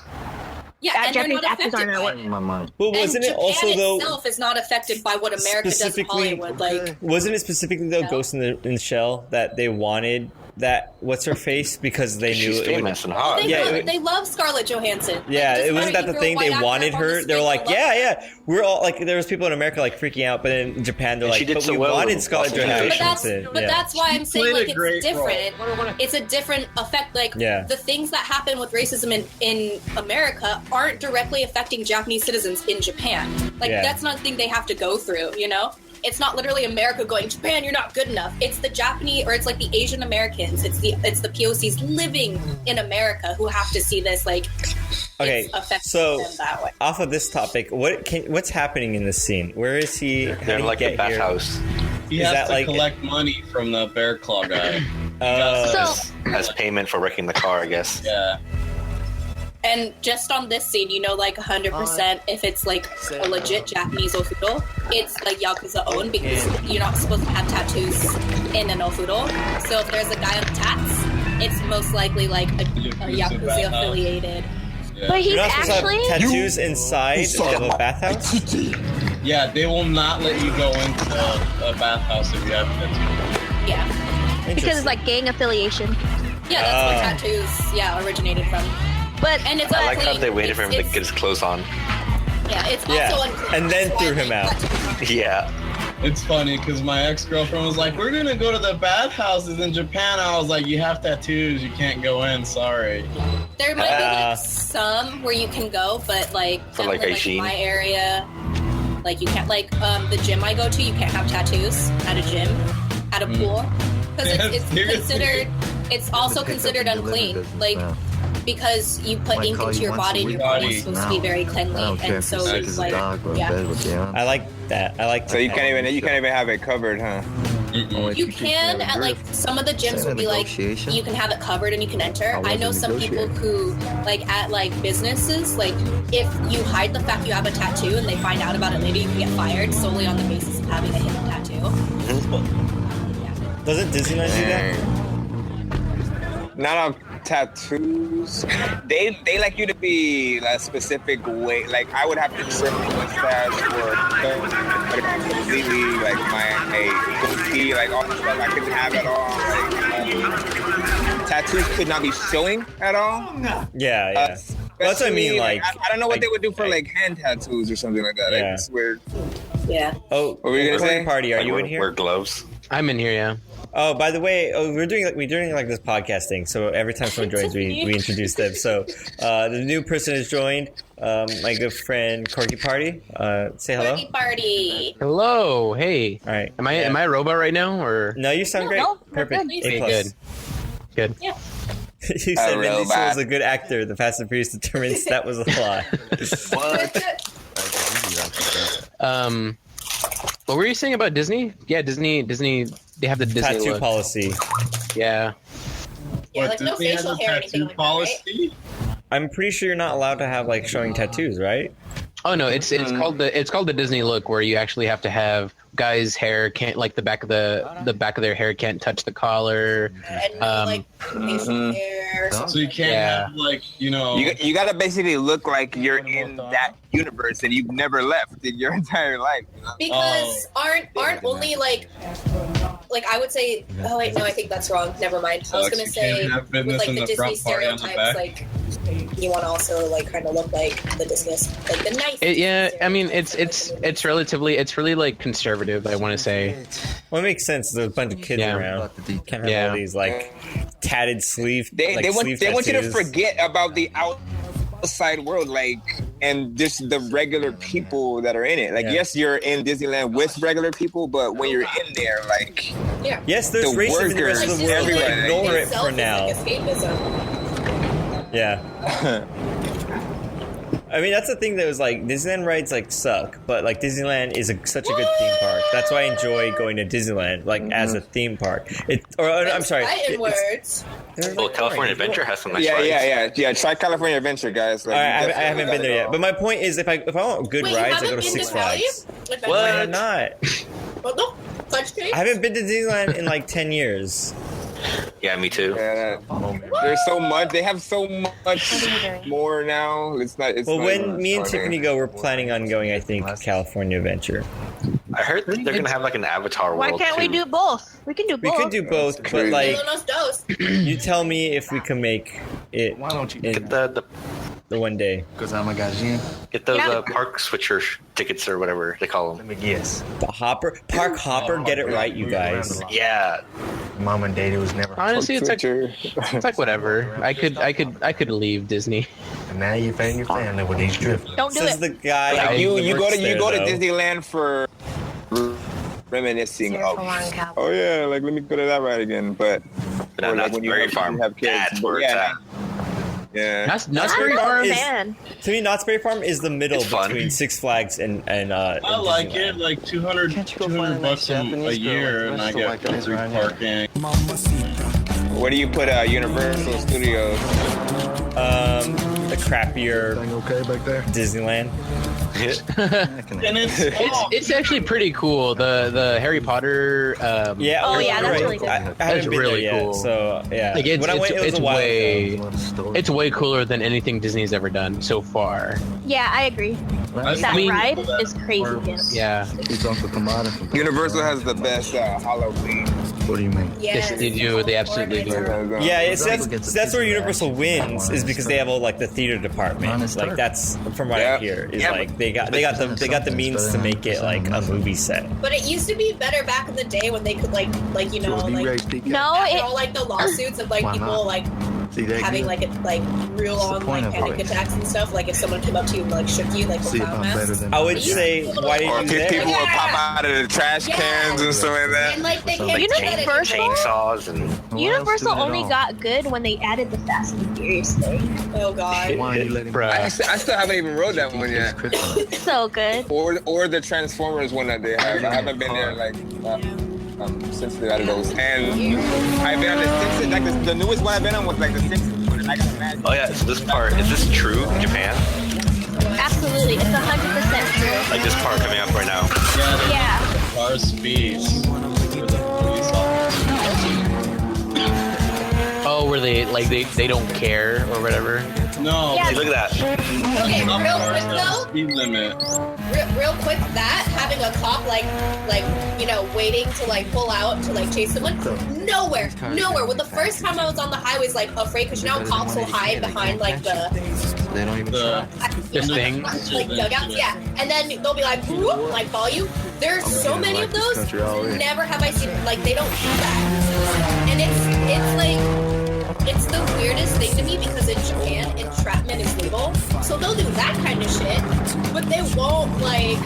Yeah, and Japanese they're not actors aren't affected at work. by it. But wasn't and it also Japan though? itself is not affected by what America does in Hollywood. Like, wasn't it specifically though Ghost in the Shell that they wanted that what's her face because they knew She's it famous and hot. they love Scarlett Johansson. Yeah, Just it wasn't why that don't the you thing throw a they white wanted actor up on her. the They were screen? like, yeah. We're all like, there was people in America like freaking out, but in Japan they're And she like, did but so we well wanted with Scarlett Boston Johansson. But that's why I'm saying played like a great it's different. It's a different effect. Like the things that happen with racism in America aren't directly affecting Japanese citizens in Japan. Like that's not the thing they have to go through. You know, it's not literally America going, Japan, you're not good enough. It's the Japanese, or it's like the Asian Americans. It's the POCs living in America who have to see this. Like, okay, so off of this topic, what's happening in this scene? Where is he? They're like the bathhouse. He has to collect money from the bear claw guy. As payment for wrecking the car, I guess. Yeah. And just on this scene, you know, like 100% if it's like a legit Japanese ofuro, it's like Yakuza owned because you're not supposed to have tattoos in an ofuro. So if there's a guy with tats, it's most likely like a Yakuza affiliated. But he's You're not supposed to actually have tattoos inside of a bathhouse? Yeah, they will not let you go into a bathhouse if you have tattoos. Yeah. Because it's like gang affiliation. Yeah, that's where tattoos, originated from. But and it's I like how they waited for him to get his clothes on. Yeah, it's also unclear. And then threw him out. Yeah. It's funny because my ex-girlfriend was like, we're gonna go to the bathhouses in Japan. I was like, you have tattoos, you can't go in, sorry. There might be like some where you can go, but like, For, like, definitely, like in my area, like you can't, like the gym I go to, you can't have tattoos at a gym, at a pool, because it's considered. It's also considered unclean, like because you put ink into your body and your body's supposed to be very cleanly, and so it's like I like that. I like. So you can't even have it covered, huh? You can at like some of the gyms will be like you can have it covered and you can enter. I know some people who like at like businesses, like if you hide the fact you have a tattoo and they find out about it later, you can get fired solely on the basis of having a hidden tattoo. Doesn't Disneyland do that? Not on tattoos. They like you to be a specific way. Like I would have to trim my mustache or completely like my goatee, like all the stuff I couldn't have at all. Like, tattoos could not be showing at all. Yeah. That's what I mean. Like I don't know what they would do for like hand tattoos or something like that. Like, it's weird. Yeah. Oh, what were you gonna say? Party, are Like, you in here? Wear gloves. I'm in here, yeah. Oh, by the way, we're doing like this podcast thing. So every time someone joins, we introduce them. So the new person has joined. My good friend Corky Party. Say hello. Corky Party. Hello. Hey. All right. Am I a robot right now or? No, you sound great. No, Perfect. good. Good. Yeah. You said Vin Diesel was a good actor. The Fast and Furious determines that was a lie. What were you saying about Disney? Yeah, Disney. They have the Disney tattoo look. policy. Yeah. Yeah, like no Disney has facial a hair or anything like policy? that, right? I'm pretty sure you're not allowed to have like showing tattoos, right? Oh no, it's called the Disney look, where you actually have to have guys' hair can't like the back of their hair can't touch the collar. And no, like facial hair. So you can't have like you gotta basically look like you're in that universe and you've never left in your entire life. You know? Because aren't only like I would say. Oh wait, no, I think that's wrong. Never mind. I was gonna say with like the Disney stereotypes, like you want to also like kind of look like the Disney, like the nice. I mean it's really like conservative. I want to say. Well, it makes sense. There's a bunch of kids around. Can't have all these like tatted sleeve. They want you to forget about the outside world, like, and just the regular people that are in it. Like, yes, you're in Disneyland with regular people, but when you're in there, like, yes, there's racism in the rest of the world. Ignore it for now. Yeah. I mean, that's the thing that was like Disneyland rides like suck, but like Disneyland is such a good theme park. That's why I enjoy going to Disneyland, like as a theme park. I'm sorry. Well, California Adventure has some nice rides. Yeah. Try California Adventure, guys. Like, I haven't been there yet, but my point is, if I want good rides, I go to Six Flags. Why not? Well, no. I haven't been to Disneyland in like 10 years. Yeah, me too. Yeah, there's so much. They have so much more now. It's not. It's Well, not when even me and funny. Tiffany go, we're planning on going, I think, California Adventure. I heard that they're gonna have like an Avatar Why world can't we too. do both? We can do We both. could do both, but like, Unos dos. you tell me if we can make it. Why don't you in Get the one day? Because I'm a gajin. get those Yeah. park switcher tickets or whatever they call them. Let me guess. The Park Hopper, get it right, you guys. Yeah, Mom and Daddy was never. Honestly, it's like whatever. I could leave Disney. And now you found your family with these drifters. Don't do Says it. the guy. Like who you go works to there, though. Disneyland for reminiscing of. Cowboy. Oh yeah, like let me go to that ride again. But but now or, like, Knott's when you Berry have- Farm. you have kids. That's where Yeah. it's at. Yeah. Knott's Berry Oh, Farm is man. To me, Knott's Berry Farm is the middle It's fun. between Six Flags and I like it, Disneyland. like 200 bucks a year, and I get free parking. Where do you put Universal Studios? The crappier Okay, back there. Disneyland. And it's actually pretty cool. The Harry Potter. Yeah. Oh, you're yeah, that's right. really cool. I haven't That's been really there yet, cool. so yeah. Like it's when I went, it was a while ago. it's way cooler than anything Disney's ever done so far. Yeah, I agree. That ride is crazy. Yeah. Universal has the best Halloween. What do you mean? Yes, they do. They absolutely do. Yeah, that's where Universal wins is because they have all like the theater department. Like that's from what I hear is like they got the means to make it like a movie set. But it used to be better back in the day when they could like you know like No, after all like the lawsuits of like people like having like real on like panic attacks and stuff. Like if someone came up to you and like shook you like with clown masks. I would say, why did Or you do that? people would pop out of the trash cans and stuff like that. And like they can't Universal? chainsaws and Universal only got good when they added the Fast and Furious thing. Oh god. I still haven't even rode that one yet. So good. Or the Transformers one that they have. I haven't been there like since they added those. And I've been on the Simpsons. Like the newest one I've been on was like the Simpsons. When like oh yeah, so this part is this true in Japan? Absolutely, it's 100% true. Like this part coming up right now. Yeah. Car speeds. Oh, where they don't care or whatever. No. Yeah. Hey, look at that. Okay, real quick though. Speed limit. Real quick, that having a cop like you know waiting to like pull out to like chase someone, nowhere. When the first time I was on the highways, like afraid because you know how cops will hide behind like the They don't even try. This thing. like dugouts, yeah, and then they'll be like whoop, like follow you. There's so many of those. Never have I seen like they don't do that, and it's like. It's the weirdest thing to me because in Japan, entrapment is legal. So they'll do that kind of shit, but they won't, like,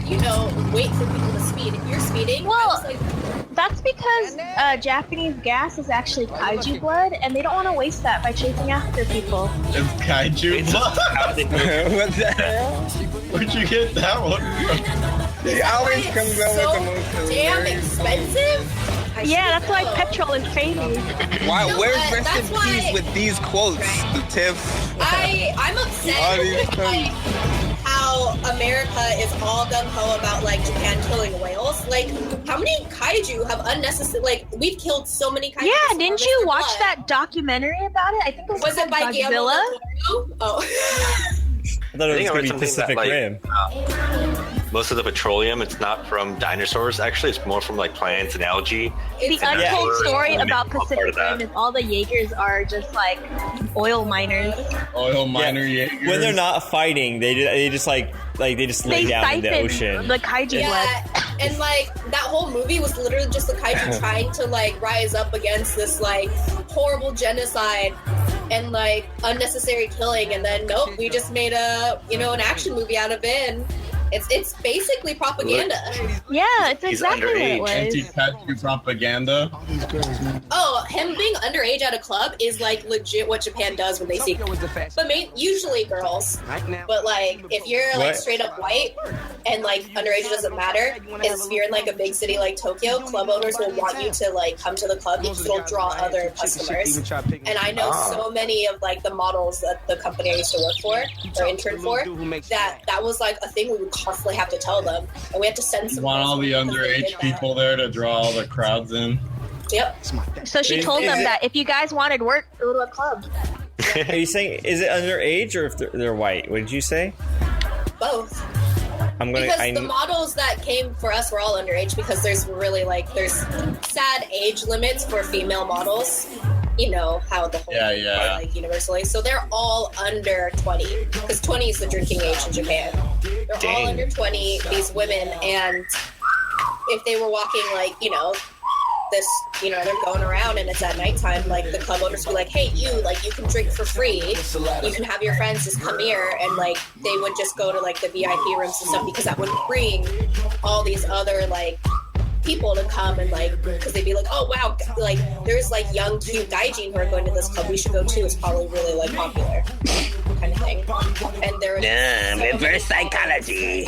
you know, wait for people to speed. If you're speeding, Well, like, that's because Japanese gas is actually kaiju blood, and they don't want to waste that by chasing after people. It's kaiju blood. What's that? Where'd you get that one from? He always comes up so with the most damn hilarious- expensive. Yeah, that's why petrol is crazy. Why? No, Where's but rest that's in peace why- with these quotes, Tiff? I'm upset All these with like how America is all gung ho about like Japan killing whales. Like, how many kaiju have unnecessary? Like, we've killed so many kaiju. Yeah, didn't you watch that documentary about it? I think it was Was it called by Guillermo Godzilla. del Toro? Oh. I thought it was I going to read be something Pacific that, Rim. Most of the petroleum, it's not from dinosaurs. Actually, it's more from like plants and algae. The It's untold Yeah. story Yeah. about Part of Pacific that. Rim is all the Jaegers are just like oil miners. Oil miner Jaegers. When they're not fighting, they just lay They down in the siphon ocean. the kaiju blood. Yeah, and like that whole movie was literally just the kaiju trying to like rise up against this like horrible genocide and like unnecessary killing, and then nope, we just made an action movie out of it, and it's basically propaganda. Yeah, it's He's exactly what it underage. was. Anti-kaiju propaganda. Oh, him being underage at a club is like legit what Japan does when they see, but usually girls. But like if you're like What? straight up white and like underage doesn't matter, if you're in like a big city like Tokyo, club owners will want you to like come to the club because it'll draw other customers. And I know so many of like the models that the company I used to work for or intern for that was like a thing we would constantly have to tell them, and we had to send You some. want all the because they did underage that. people there to draw all the crowds in. Yep. So she told them that if you guys wanted work, go to a club. Are you saying is it underage or if they're white? What did you say? Both. Because the models that came for us were all underage because there's really there's sad age limits for female models. You know how the whole like universally. So they're all under 20 because 20 is the drinking age in Japan. They're all under 20. These women, and if they were walking this, they're going around and it's at nighttime, like the club owners would be like, hey, you can drink for free, you can have your friends just come here, and they would just go to the VIP rooms and stuff because that would bring all these other people to come and because they'd be like, oh wow, there's young cute gaijin who are going to this club, we should go too, it's probably really popular kind of thing. And there was reverse psychology.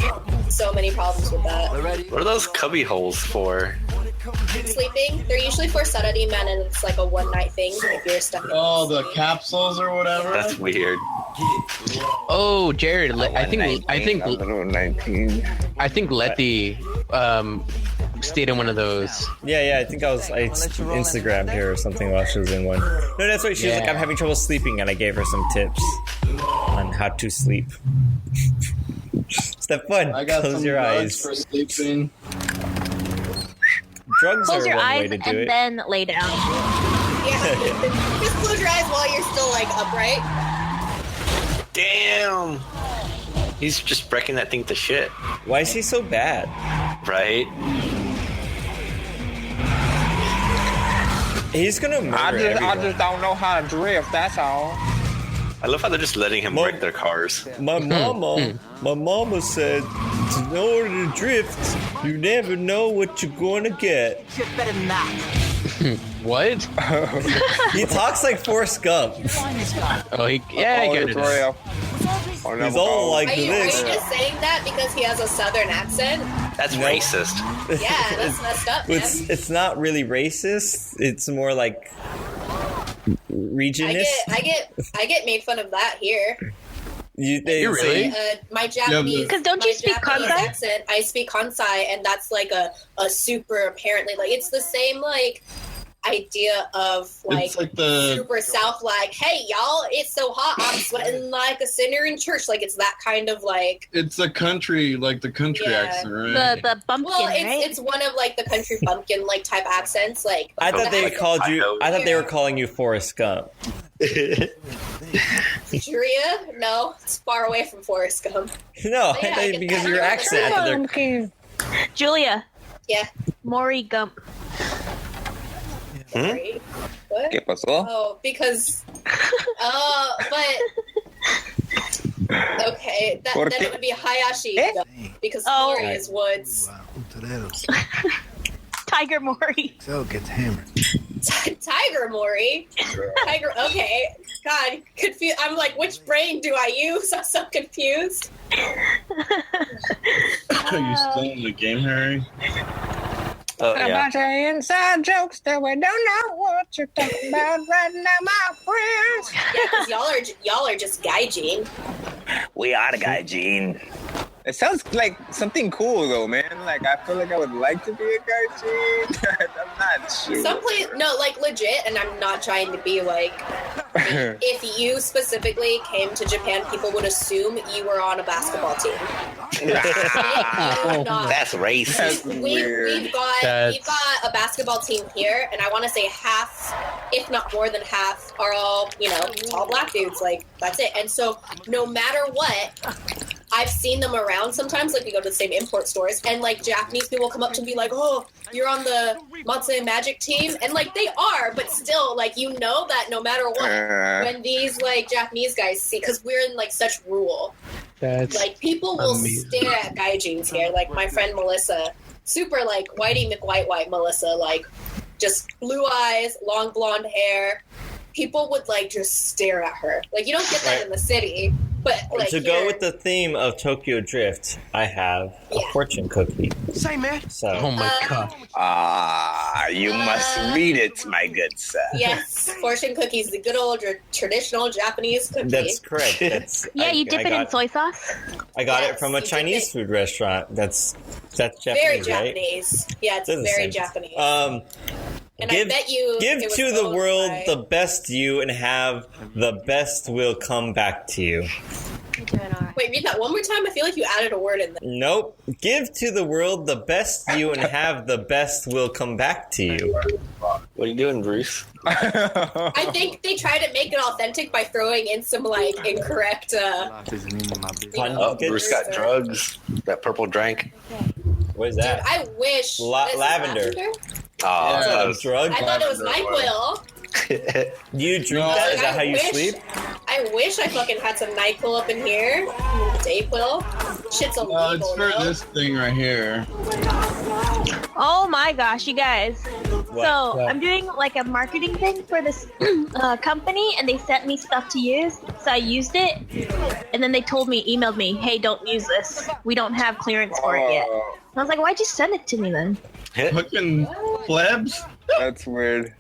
So many problems with that. What are those cubby holes for? Sleeping. They're usually for Saturday men, and it's a one-night thing if you're stuck in the capsules or whatever. That's weird. Oh, Jared, I think Letty stayed in one of those. Yeah, I think I Instagrammed her or something while she was in one. No, that's right. She was like, I'm having trouble sleeping, and I gave her some tips on how to sleep. Is that fun? I got Close some your drugs eyes. for sleeping. Drugs Close are your one way eyes to do and it. then lay down. Yeah. Just close your eyes while you're still upright. Damn. He's just wrecking that thing to shit. Why is he so bad? Right? He's gonna murder I just don't know how to drift, that's all. I love how they're just letting him wreck their cars. My mama said, in order to drift, you never know what you're gonna get. Shit better than that. What? He talks like Forrest Gump. Oh, I get it. He's all like Are you this. just saying that because he has a southern accent? That's racist. Yeah, that's messed up, man. It's not really racist. It's more like regionist. I get made fun of that here. You really? My Japanese. Because don't you speak Japanese Kansai? accent, I speak Kansai, and that's a super apparently it's the same idea of It's the super south hey y'all, it's so hot, I'm sweating like a sinner in church, it's that kind of it's the country accent, right? The bumpkin, well, right? it's one of the country bumpkin type accents. I thought they were calling you Forrest Gump. Julia? No, it's far away from Forrest Gump. No, But yeah, because of your accent. I thought Julia. Yeah. Maury Gump. Sorry. What? ¿Qué pasó? Oh, because. But. Okay, then it would be Hayashi Gump, because Mori is woods. Tiger Mori. So gets hammered. Tiger Mori. Tiger. Okay. God, confused. I'm which brain do I use? I'm so confused. Are you still in the game, Harry? Oh, A bunch of inside jokes that we don't know what you're talking about right now, my friends. Yeah, because y'all are just gaijin. We are the gaijin. It sounds like something cool though, man. I feel like I would like to be a gaijin. I'm not sure. Legit, and I'm not trying to be if you specifically came to Japan, people would assume you were on a basketball team. That's racist. We've got a basketball team here, and I want to say half, if not more than half, are all tall black dudes. That's it. And so no matter what, I've seen them around sometimes. We go to the same import stores, and Japanese people come up to me oh, you're on the Matsue Magic team, and they are, but still that no matter what, when these Japanese guys see, because we're in such rule. That's people will stare at gaijins here. My friend Melissa, super whitey McWhite Melissa, just blue eyes, long blonde hair. People would just stare at her. You don't get that in the city, but to go with the theme of Tokyo Drift, I have a fortune cookie. Say, man. So, oh my god. You must read it, my good sir. Yes, fortune cookies, the good old traditional Japanese cookie. That's correct. You dip it in soy sauce. I got it from a Chinese food restaurant. That's Japanese, very right? Japanese. Yeah, it's very Japanese. And I bet you give it was to the owned world by- the best you, and have the best will come back to you. Wait, read that one more time. I feel like you added a word in there. Nope. Give to the world the best you, and have the best will come back to you. What are you doing, Bruce? I think they tried to make it authentic by throwing in some like incorrect. Bruce got drugs. That purple drink. What is that? I wish is it lavender. Oh, Is that a drug? I thought it was NyQuil. You drink that? Is that how you sleep? I wish I fucking had some NyQuil up in here. Dayquil. Shit's illegal. No, it's for this thing right here. Oh my gosh, you guys. What? So I'm doing like a marketing thing for this company, and they sent me stuff to use. So I used it, and then they emailed me, hey, don't use this. We don't have clearance for it yet. And I was like, why'd you send it to me then? Fucking plebs. That's weird.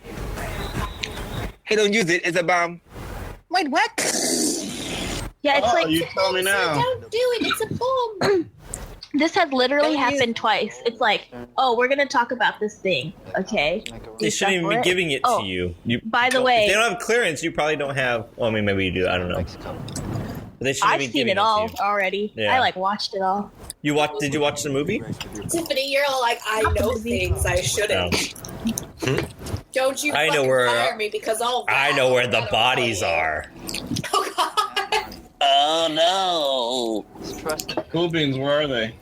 Hey, don't use it. It's a bomb. Wait, what? Yeah, it's like you tell me now. Don't do it. It's a bomb. This has literally happened twice. It's like, oh, we're gonna talk about this thing, okay? They shouldn't even be giving it to you. By the way, if they don't have clearance, you probably don't have. Well, I mean, maybe you do. I don't know. But they shouldn't I've be seen giving it all to you. already. Yeah. I like watched it all. Did you watch the movie? Tiffany, you're all like, I know things I shouldn't. Don't you I know fucking where- fire me because I know where the bodies are. Oh no! Cool beans, where are they?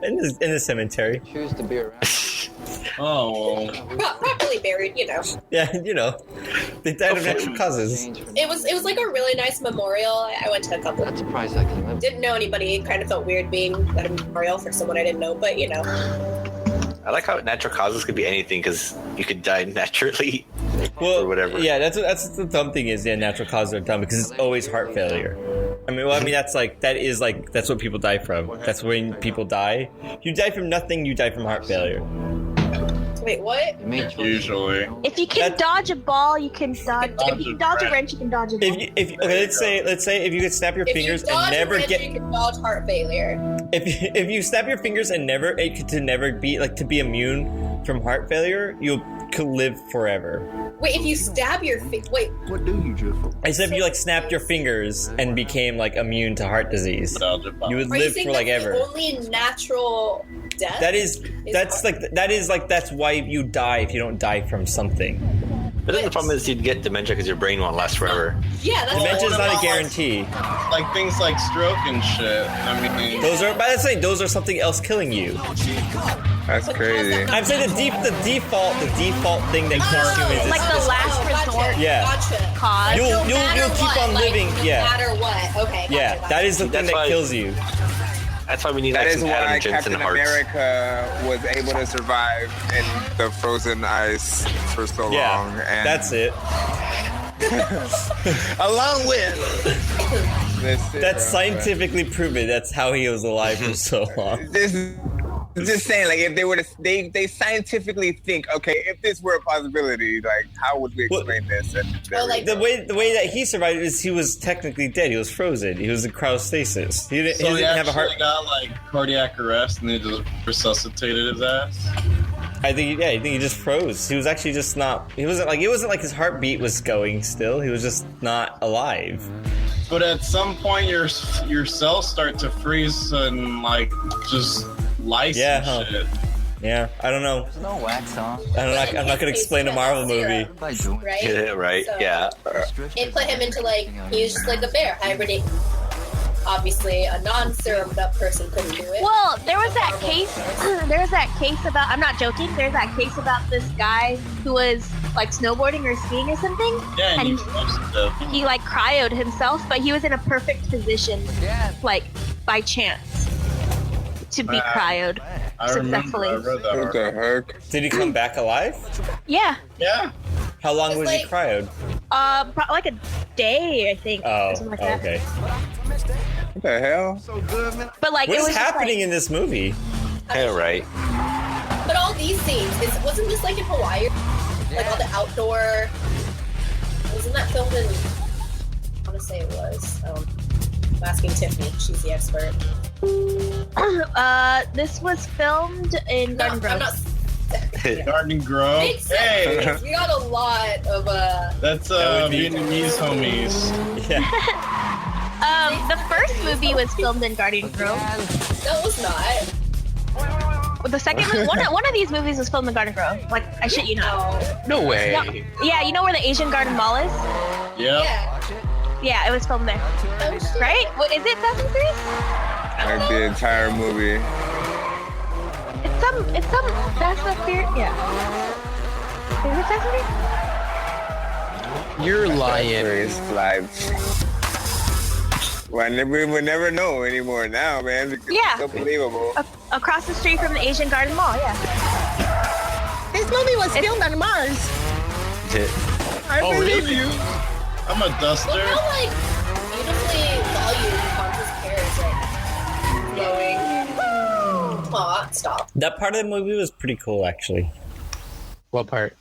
in the cemetery. Choose to be around. Oh. Properly buried, you know. Yeah, you know, they died of natural causes. It was like a really nice memorial. I went to a couple. That's a price I can live. Didn't know anybody. It kind of felt weird being at a memorial for someone I didn't know, but you know. I like how natural causes could be anything because you could die naturally or whatever. Yeah, that's the dumb thing is, natural causes are dumb because it's always heart failure. That's what people die from. That's when people die. You die from nothing. You die from heart failure. Wait, what? Usually. If you can dodge a ball, you can dodge. If you can dodge a wrench, you can dodge a ball. Let's say if you could snap your fingers and never you can dodge heart failure. If you snap your fingers and never to be immune from heart failure, you could live forever. Wait, if you stab your wait. What do you do for? I said if you snapped your fingers and became immune to heart disease, you would live for ever. The only natural death. That's why you die if you don't die from something. But then the problem is you'd get dementia because your brain won't last forever. Yeah, that's dementia's not a guarantee. Like things like stroke and shit. I mean, those are something else killing you. That's crazy. I'm saying the default thing that kills humans is like the last resort. Yeah. Cause. You'll keep on living. No matter what. Okay. Yeah, that is the thing that kills you. That's why we need That is some why Adam Jensen Captain hearts. America was able to survive in the frozen ice for so long. And that's it. along with that's scientifically proven. That's how he was alive for so long. Just saying, like, if they were to, they scientifically think, okay, if this were a possibility, like, how would we explain this? And the way that he survived is he was technically dead. He was frozen. He was in cryostasis. He didn't have a heart. Got like cardiac arrest, and they just resuscitated his ass. I think he just froze. He was actually just not. It wasn't like his heartbeat was going still. He was just not alive. But at some point, your cells start to freeze and like just lice and shit. Yeah, I don't know. There's no wax on. I'm not gonna explain a Marvel movie. Right? Yeah, right. So, yeah. It put him into he's just like a bear hybriding. Obviously, a non-serumed up person couldn't do it. Well, there was that case. There was that case about. I'm not joking. There's that case about this guy who was like snowboarding or skiing or something. Yeah, and he like cryoed himself, but he was in a perfect position, like by chance, to be cryoed successfully. What the heck? Did he come back alive? Yeah. Yeah. How long was he cryoed? Like a day, I think. Oh, or something like that. okay. What the hell? But like, what it is was happening in this movie? Yeah, right. But all these scenes, wasn't this like in Hawaii? Like all the outdoor. Wasn't that filmed in? I want to say it was. I'm asking Tiffany. She's the expert. This was filmed in Garden Grove. Garden Grove. Makes sense. We got a lot of That's Vietnamese homies. Yeah. The first movie was filmed in Garden Grove. No, it was not. The second one of these movies was filmed in Garden Grove. Like, I shit you not. No way. Yeah, you know where the Asian Garden Mall is? Yep. Yeah, it was filmed there. Right? What is it, Fast and Furious? Like the entire movie. It's some Fast and Furious. Yeah. Is it Fast and Furious? You're lying. Furious live. Well, we would never know anymore now, man. Yeah. It's unbelievable. Across the street from the Asian Garden Mall, yeah. This movie was filmed on Mars. I believe you. I'm a duster. Look how like beautifully volume Fonz's hair is right now. Glowing. Aw, stop. That part of the movie was pretty cool, actually. What part?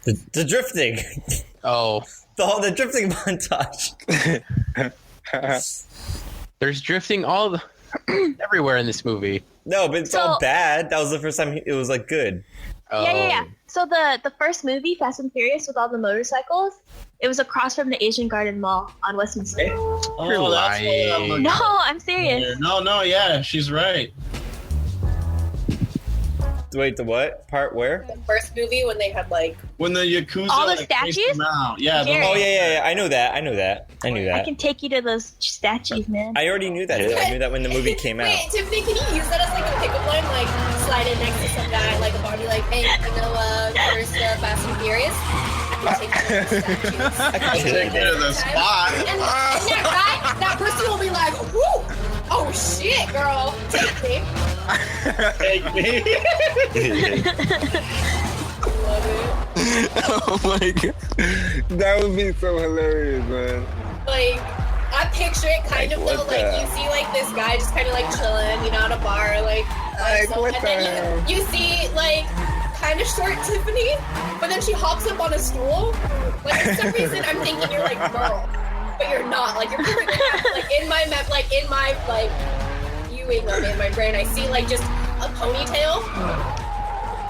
The drifting. Oh. The drifting montage. There's drifting everywhere in this movie. No, but it's all bad. That was the first time it was like good. Yeah. So the first movie, Fast and Furious, with all the motorcycles, it was across from the Asian Garden Mall on Westminster. You're lying. No, I'm serious. No, yeah, she's right. Wait, the what? Part where? The first movie when they had like when the Yakuza all the chased statues? them out. Yeah. Yeah. I know that. I knew that. I can take you to those statues, man. I already knew that. I knew that when the movie came out. Wait, Tiffany, can you use that as like a pickup line? Like slide in next to some guy like a Barbie, like, hey, you know, first Fast and Furious. I can take you to the spot. And that person will be like, whoo! Oh shit, girl! Take me. Take me. Love it. Oh my god. That would be so hilarious, man. Like, I picture it kind of though, like you see like this guy just kind of like chilling, you know, at a bar, like and then you see like kind of short Tiffany, but then she hops up on a stool. Like for some reason, I'm thinking you're like girl, but you're not. Like you're perfectly like in my viewing of it in my brain, I see like just a ponytail.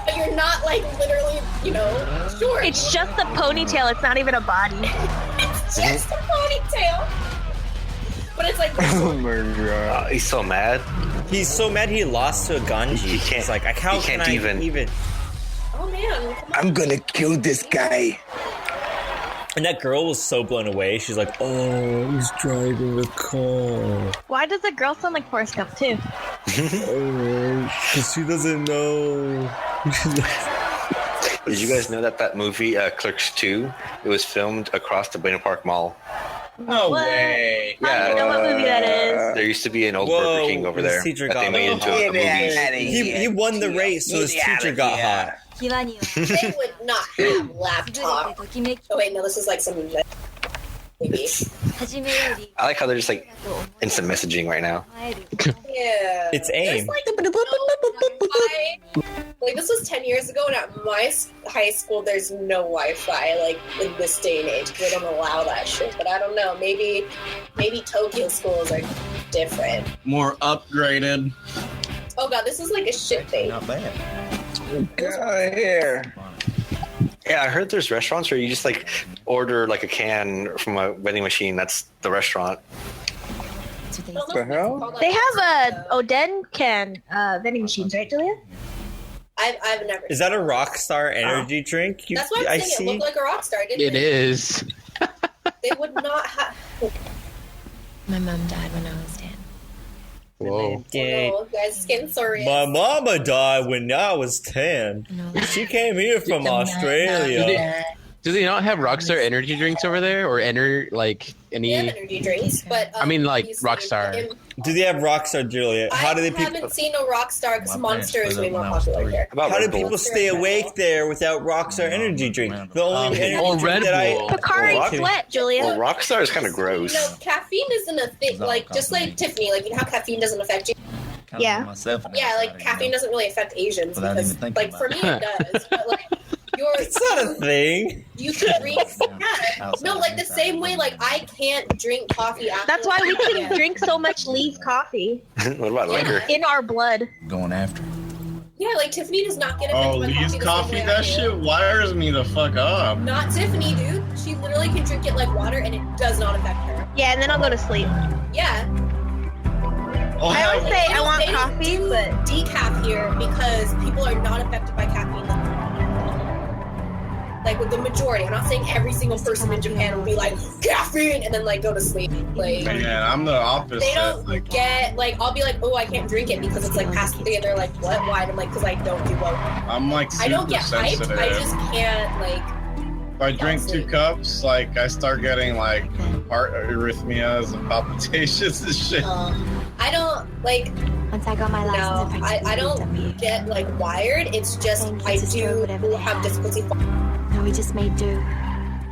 But you're not like literally, you know, short. It's just a ponytail. It's not even a body. It's just a ponytail. But it's like. Oh my god. He's so mad. He's so mad he lost to a Ganji. He's like, how can I even? Oh man. I'm gonna kill this guy. And that girl was so blown away. She's like, oh, he's driving the car. Why does the girl sound like Forrest Gump too? Because she doesn't know. Did you guys know that movie, Clerks 2, it was filmed across the Buena Park Mall? No way. I don't know what movie that is. There used to be an old Burger King over there that they made into a movie. He won the race, so his teacher got hot. They would not have laptop. Oh wait, no, this is like some maybe. I like how they're just like instant messaging right now. Yeah. It's AIM. Like this was 10 years ago, and at my high school, there's no Wi-Fi. Like in this day and age, they don't allow that shit. But I don't know. Maybe Tokyo schools are different. More upgraded. Oh god, this is like a shit thing. Not bad. Get out of here. Yeah, I heard there's restaurants where you just like order like a can from a vending machine. That's the restaurant. What the hell? They have a Oden can vending machines, right, Julia? I've never. Is that a Rockstar energy drink? That's why I'm saying it looked like a rock star, didn't it? It is. They would not have. My mom died when I was 10. Whoa. Oh, guys, getting sorry. My mama died when I was 10. She came here from Australia. Do they not have Rockstar energy drinks over there, or any? They have energy drinks, but I mean, like Rockstar. Do they have Rockstar, Julia? How do they? I haven't seen no Rockstar because Monster is way more popular here. How do people stay awake there without Rockstar energy drink? The only energy drink that I Picari Sweat, Julia. Well, Rockstar is kind of gross. No, caffeine isn't a thing. Like just like Tiffany, like you know how caffeine doesn't affect you. Yeah. Yeah, like caffeine doesn't really affect Asians because, like, for me it does. But like, it's not a thing. You can drink. Yeah. No, like the same way. Like I can't drink coffee. After That's why we can drink so much Lee's coffee What about liquor? in our blood. Going after. Yeah, like Tiffany does not get Oh, affected by Lee's coffee. coffee, The same way that I do. shit wires me the fuck up. Not Tiffany, dude. She literally can drink it like water and it does not affect her. Yeah, and then I'll go to sleep. Yeah. I always say I want They don't coffee, do but decaf here because people are not affected by caffeine. Like with the majority, I'm not saying every single person in Japan will be like caffeine and then like go to sleep. Like, Man, I'm the opposite. they don't Like, get like I'll be like, oh, I can't drink it because it's like past 3, and they're like, what? Why? And I'm like, because I don't do well. I'm like super I don't get hyped. sensitive. I just can't like. If I drink 2 cups, like I start getting like heart arrhythmias and palpitations and shit. I don't like. Once I got my license, No, I don't get like wired. It's just I do have difficulty. No, we just made do.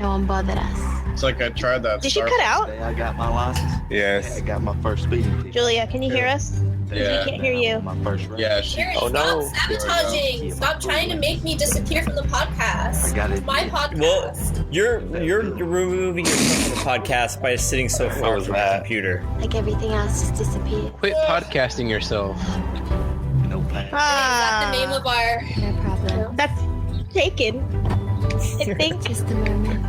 No one bothered us. It's like I tried that. Did she cut out? I got my license. Yes. I got my first speeding ticket. Julia, can you hear us? Yeah. We can't hear you. My first ride. Yeah, she. Jared, stop sabotaging. Stop trying to make me disappear from the podcast. I got it. My podcast. Well, you're removing yourself from the podcast by sitting so far from the computer. Like everything else just disappeared. Quit podcasting yourself. No plan. Is that the name of our? No problem. That's taken. I think. Just a moment.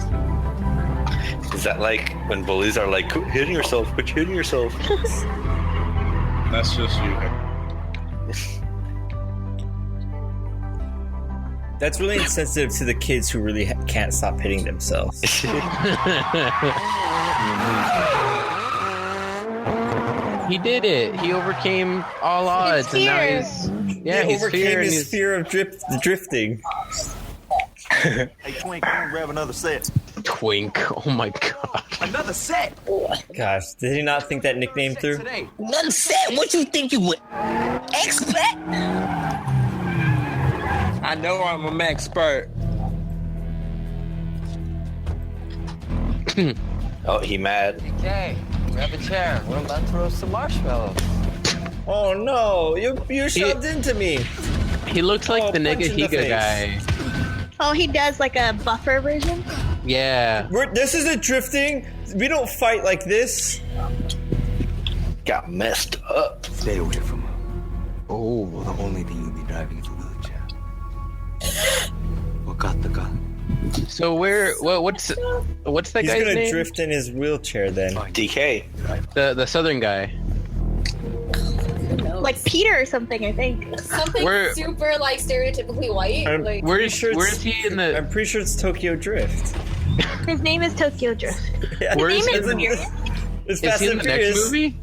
Is that like when bullies are like, quit hitting yourself, quit hitting yourself? That's just you. That's really insensitive to the kids who really can't stop hitting themselves. He did it. He overcame all odds, and now he's he his overcame fear and his fear of drifting. Hey, Twink, I'm gonna grab another set. Twink. Oh my god. Another set. Gosh, did he not think that nickname through? Another set? What you think you would expect? I know I'm an expert. Oh, he mad. Okay, grab a chair. We're about to roast some marshmallows. Oh no, you shoved into me. He looks like the punch in the Negahiga face. guy. Oh, he does like a buffer version. Yeah. This isn't drifting. We don't fight like this. Got messed up. Stay away from her. Oh. The only thing you'll be driving is a wheelchair. What got the gun? So what's that He's guy's gonna name? drift in his wheelchair then. DK. The southern guy. Like Peter or something, I think. Something Where- super like stereotypically white. I'm Like, pretty sure Where is he in the? I'm pretty sure it's Tokyo Drift. His name is Tokyo Drift. Yeah, Where His is name he? is weird. It's Is Fast he in and the next Furious. movie?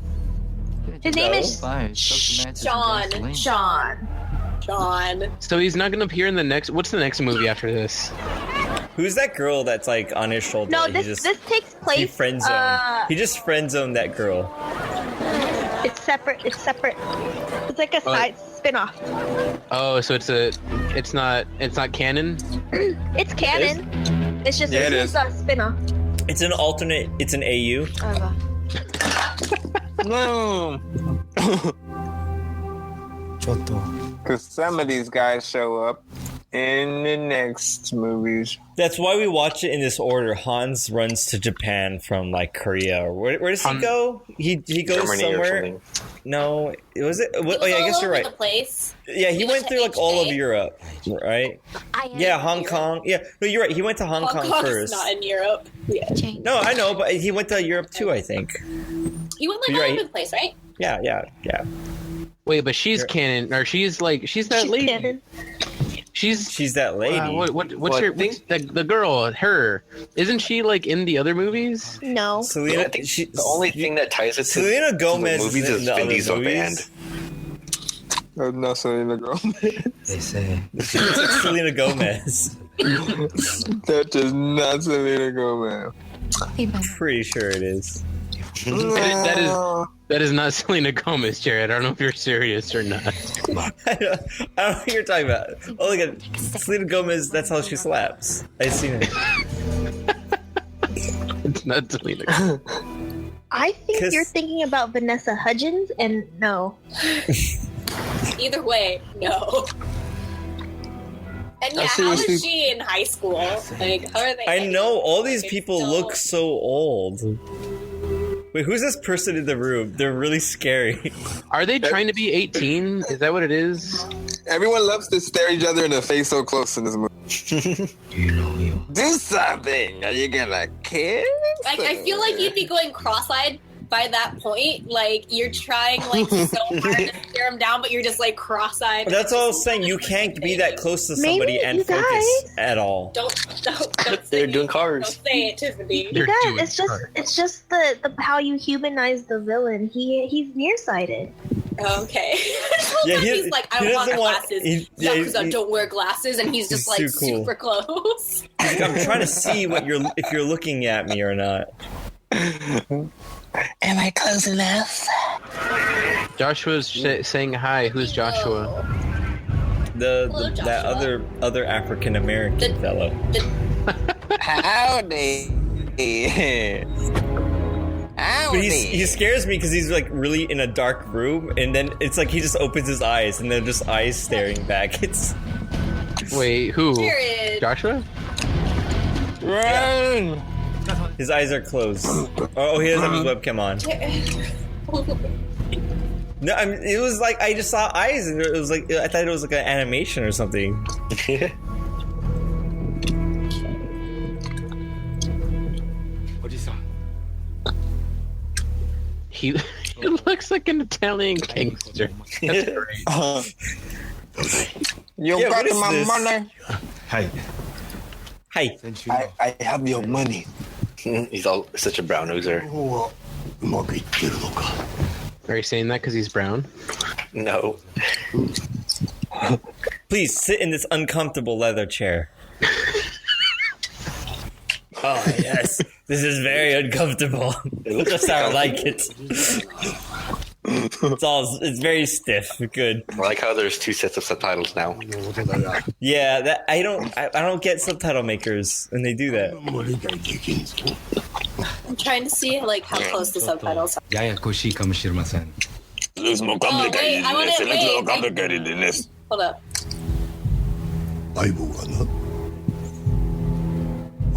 His name is Fine. Sean. So he's not gonna appear in the next. What's the next movie after this? Who's that girl that's like on his shoulder? No, He this takes place. He friend zoned. He just friend zoned that girl. It's separate. It's separate. It's like a side spin-off. Oh, so it's not canon. It's canon. It's just Yeah, it it's is. a spin-off. It's an alternate. It's an AU. Over. No. Because some of these guys show up in the next movies. That's why we watch it in this order. Hans runs to Japan from like Korea. Or where does he go? He goes Germany or somewhere. something. No, was it? he was Oh yeah, I all guess you're over right. the place. Yeah, he went through like all of Europe, right? Yeah, Hong Kong. Yeah, no, you're right. He went to Hong Kong Kong first. is not in Europe. Yeah. No, I know, but he went to Europe too, I think. He went like You're all right. over the place, right? Yeah. Wait, but she's canon, or she's that lady. Canon. She's that lady. What's Well, your the girl? Her isn't she like in the other movies? No. Selena. I think the only thing that ties it to Selena Gomez the movies is in is the Vin other Diesel movies. band. No, Selena Gomez. They say. It's like Selena Gomez. That is not Selena Gomez. Pretty sure it is. That is not Selena Gomez, Jared. I don't know if you're serious or not. I don't know what you're talking about. Oh, look at Selena Gomez. That's how she slaps. I've seen it. It's not Selena Gomez. I think you're thinking about Vanessa Hudgens, and no. Either way, no. And yeah, how is she in high school? Like, how are they? I know all these people look so old. Wait, who's this person in the room? They're really scary. Are they trying to be 18? Is that what it is? Everyone loves to stare each other in the face so close in this movie. Do something. Are you gonna kiss? Like, I feel like you'd be going cross-eyed by that point. Like, you're trying like so hard to stare him down, but you're just like cross-eyed. That's what I was saying. You can't be that close to somebody Maybe and you focus guys- at all. Don't They're doing cars. Don't say it, Tiffany. You guys, it's just the how you humanize the villain. He's nearsighted. Okay. Yeah, he's like, I he don't want doesn't want- glasses. Yakuza don't wear glasses, and he's just he's like too cool. super close. He's like, I'm trying to see if you're looking at me or not. Am I close enough? Joshua's saying hi. Who's Joshua? That other African American fellow. Howdy. But he scares me because he's like really in a dark room, and then it's like he just opens his eyes, and they're just eyes staring back. It's Wait, who? Jared. Joshua? Run! His eyes are closed. Oh, he doesn't have his webcam on. No, I mean, it was like I just saw eyes, and it was like I thought it was like an animation or something. He looks like an Italian gangster. That's great. You Yeah, got what is my this? money? Hi. I have your money. He's all such a brown noser. Are you saying that because he's brown? No. Please sit in this uncomfortable leather chair. Oh yes, this is very uncomfortable. Just how I like it. It's very stiff. Good. I like how there's 2 sets of subtitles now. Yeah, that I don't get subtitle makers when they do that. I'm trying to see like how close the subtitles are. ややこしいかもしれません。 Looks more complicated complicated than this. It looks more complicated than this. Hold up. 相棒がな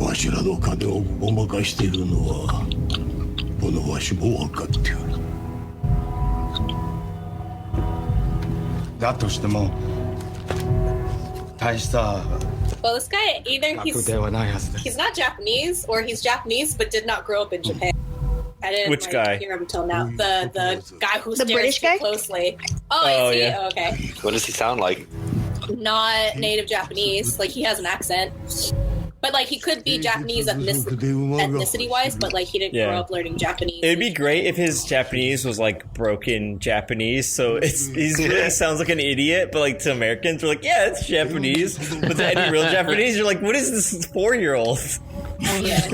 わしらの金をごまかしているのはこのわしも分かっておるだとしても大した Well, this guy either 額ではないはずです。 he's not Japanese or he's Japanese but did not grow up in Japan. I didn't Which like, guy? hear him until now. The guy who The stares British too guy? closely. Oh, Oh, is he? yeah. Oh, okay. What does he sound like? Not native Japanese. Like he has an accent. But like he could be Japanese ethnicity wise, but like he didn't Yeah. grow up learning Japanese. It'd be great if his Japanese was like broken Japanese, so he really sounds like an idiot. But like to Americans, we're like, yeah, it's Japanese. But to any real Japanese, you're like, what is this 4-year-old? Yeah.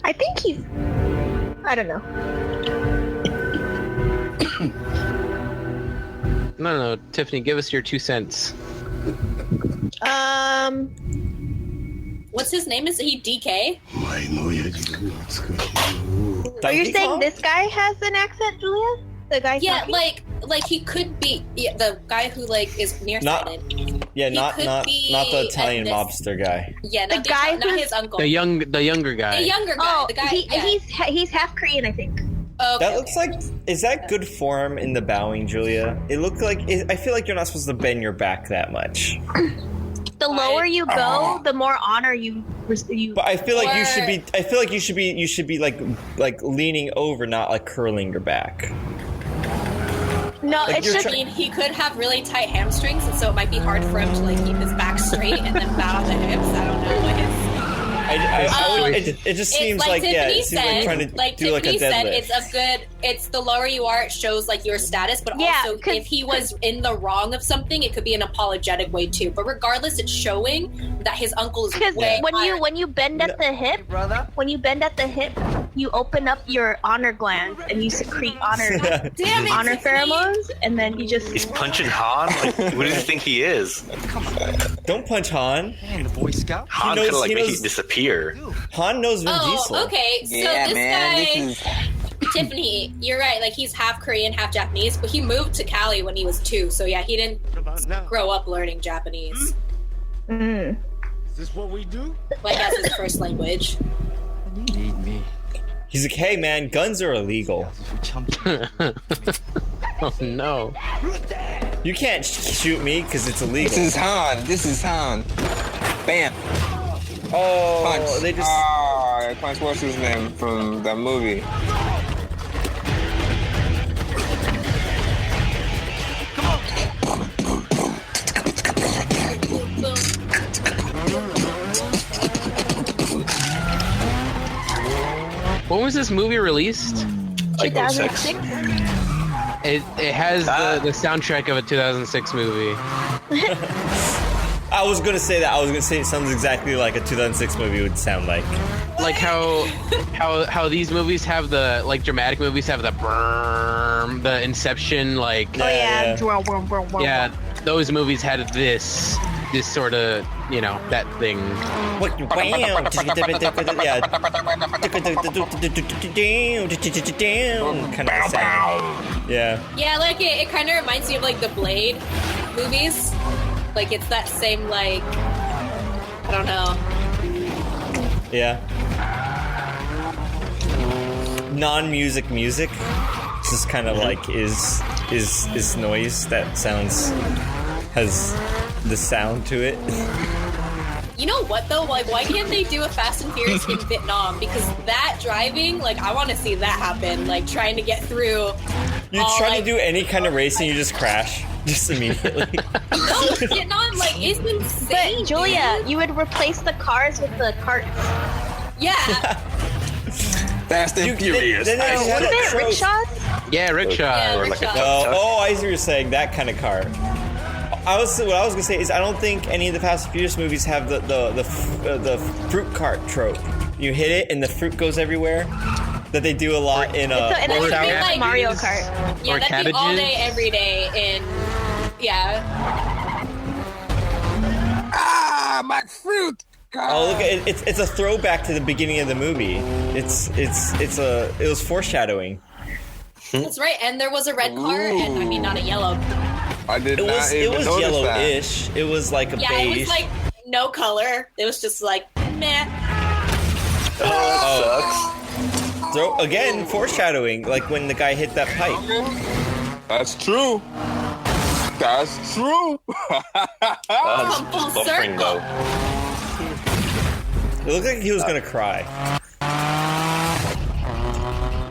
I think he's. I don't know. No, Tiffany, give us your 2 cents. What's his name? Is he DK? Are you saying this guy has an accent, Julia? The guy? Yeah, talking? like he could be the guy who like is nearsighted. Yeah, He not could be the Italian ethnic- mobster guy. Yeah, The not guy not who's- his uncle. The younger guy. The younger guy. Oh, the guy. Yeah. he's half Korean, I think. Okay, That looks like, is that good form in the bowing, Julia? It looked like, I feel like you're not supposed to bend your back that much. The lower you go, the more honor you. But I feel like you should be like leaning over, not like curling your back. No, Like it's you're just. I mean, he could have really tight hamstrings, and so it might be hard for him to like keep his back straight and then bow the hips. I don't know. It just seems it's like, yeah, Tiffany it seems like said, trying to do like a Tiffany said, deadlift. it's the lower you are, it shows like your status, but Yeah, also if he was in the wrong of something, it could be an apologetic way too. But regardless, it's showing that his uncle is Because way higher. when you bend at the hip, you open up your honor glands and you secrete honor Damn it, honor Tiffany. pheromones, and then you just. He's punching Han? Like, what does he think he is? Don't punch Han. Man, the Boy Scout. Han knows- could like he make knows- he disappear. Han knows Vin Diesel. Oh, okay. So Yeah, this man, guy, this is- Tiffany, you're right. Like he's half Korean, half Japanese, but he moved to Cali when he was 2. So yeah, he didn't grow up learning Japanese. Mm. Is this what we do? Like as his first language. Need me. He's like, hey man, guns are illegal. Oh no! You can't shoot me because it's illegal. This is Han. Bam. Oh, Punch. they just. Oh, punch. What's his name from the movie? When was this movie released? Like 06. 2006. It has the soundtrack of a 2006 movie. I was gonna say that. I was gonna say it sounds exactly like a 2006 movie would sound like. Like how these movies have the dramatic movies have the brrrm, the Inception yeah. Those movies had this sort of that thing. Kind of sound. Yeah. Yeah, like it kind of reminds me of like the Blade movies. Like it's that same I don't know. Yeah. Non-music music. It's just kind of like is noise that has the sound to it. You know what though? Like, why can't they do a Fast and Furious in Vietnam? Because that driving, I want to see that happen. Like trying to get through. You try to do any kind of racing, you just crash. Just immediately. No, Vietnam is insane. But Julia, you would replace the cars with the carts. Yeah. Fast and Furious. Wasn't it rickshaws? Yeah, rickshaws. Yeah, rickshaws. I see what you're saying. That kind of car. What I was gonna say is I don't think any of the Fast and Furious movies have the fruit cart trope. You hit it and the fruit goes everywhere. That they do a lot in like Mario Kart. Yeah, or that'd be all day, every day in my fruit. God. Oh, look! It's a throwback to the beginning of the movie. It was foreshadowing. That's right, and there was a red car, and I mean not a yellow. I did not even It was notice yellowish. that. It was like a beige. Yeah, it was like no color. It was just like meh. Sucks. So again, foreshadowing, like when the guy hit that pipe. That's true. That's true. Just buffering though. It looked like he was gonna cry.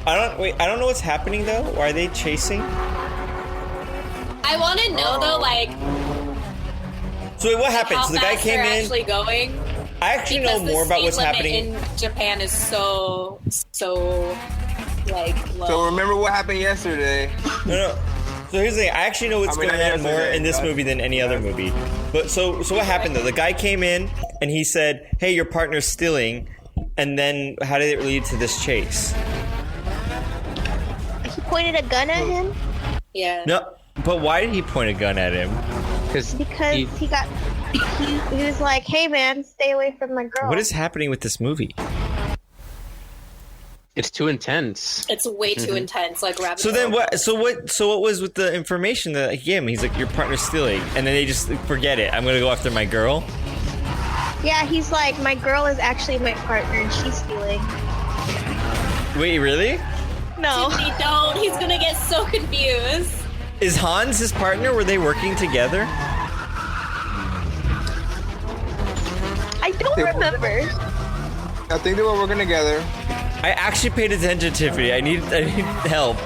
I don't know what's happening though. Why are they chasing? I want to know though, So wait, what happened? So the guy came in. Actually going. I actually know more about what's happening in Japan. Is so low. So remember what happened yesterday? No. So here's the thing. I actually know what's going on more in this movie than any other movie. But so what happened though? The guy came in and he said, "Hey, your partner's stealing," and then how did it lead to this chase? He pointed a gun at him. Yeah. No, but why did he point a gun at him? Because he was like, "Hey man, stay away from my girl." What is happening with this movie? It's too intense. It's way too intense. Like rabbit. So then what? So what was with the information that he gave him? He's like, "Your partner's stealing," and then they just forget it. I'm gonna go after my girl. Yeah, he's like, "My girl is actually my partner, and she's stealing." Wait, really? No. Disney, don't. He's gonna get so confused. Is Hans his partner? Were they working together? I don't remember. I think they were working together. I actually paid attention, Tiffany. I need help.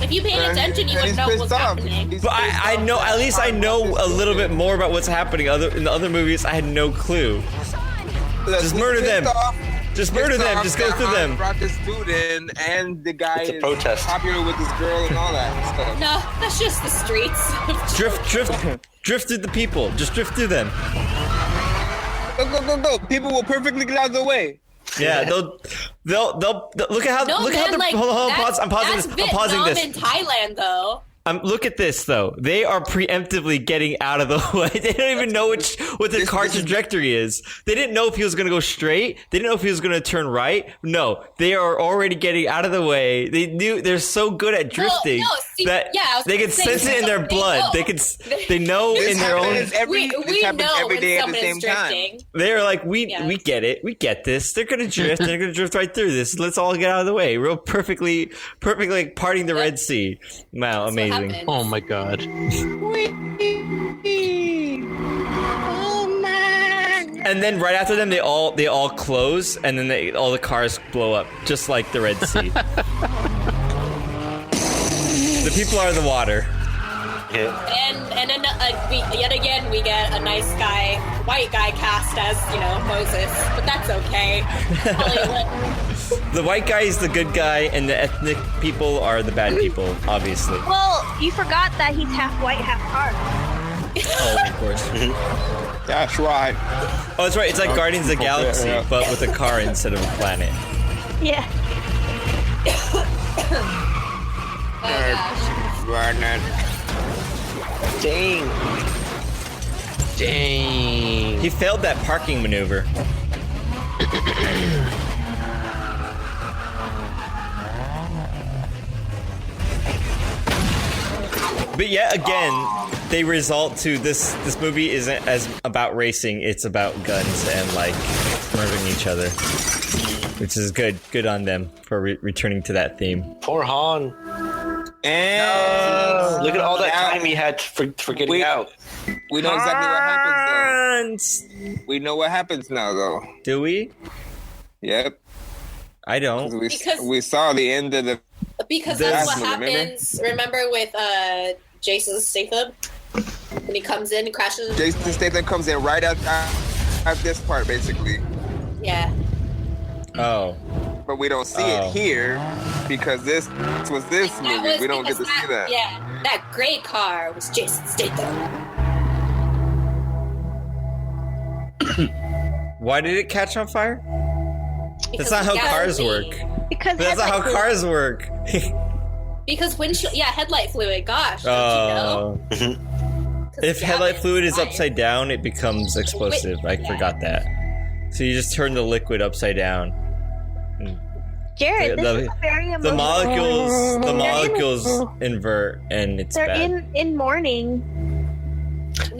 If you paid attention, you would know what's happening. But I know, at least I know a little bit more about what's happening. In the other movies, I had no clue. Just murder them. Just murder them. Just go through them. Brought this dude in, and the guy It's a is protest. popular with his girl and all that stuff. No, that's just the streets. Drift through the people. Just drift through them. Go. People will perfectly get out of the way. Yeah, they'll look at how No, look man, how they're. like, Hold on, that's, I'm pausing this. I'm pausing this. in Thailand, though. Look at this though. They are preemptively getting out of the way. They don't even know what the car trajectory is. They didn't know if he was going to go straight. They didn't know if he was going to turn right. No, they are already getting out of the way. They knew. They're so good at drifting. No, that I was they gonna can say, sense it in their they blood. know. They know This in their own. happens We know every when day at the someone same is time. drifting. They're like, we get it. We get this. They're gonna drift. They're gonna drift right through this. Let's all get out of the way. Real perfectly like parting the Red Sea. Wow, amazing. Oh my god. And then right after them, they all close, and then all the cars blow up, just like the Red Sea. The people are the water. And then yet again we get a nice guy, white guy cast as Moses, but that's okay. Hollywood. The white guy is the good guy, and the ethnic people are the bad people, obviously. Well, you forgot that he's half white, half car. Oh, of course. That's right. Oh, that's right. It's like Guardians of the Galaxy, but with a car instead of a planet. Yeah. Dang. He failed that parking maneuver. But yet again, they result to this movie isn't as about racing, it's about guns and like murdering each other. Which is good. Good on them for returning to that theme. Poor Han. And look at all that time he had for getting out. We know exactly what happens though. We know what happens now though. Do we? Yep. I don't. We saw the end of the. Because that's what happens. Remember with Jason Statham when he comes in and crashes. Jason Statham comes in right at this part, basically. Yeah. Oh. But we don't see it here because this was this movie. We don't get to see that. Yeah, that gray car was Jason Statham. Why did it catch on fire? Because That's not how cars gasoline. work. Because that's not how cars work. Because windshield, headlight fluid. Gosh, don't you know? If headlight fluid is upside down, it becomes explosive. I forgot that. So you just turn the liquid upside down. Jared, this is a very emotional. The molecules invert, and it's They're bad. in mourning.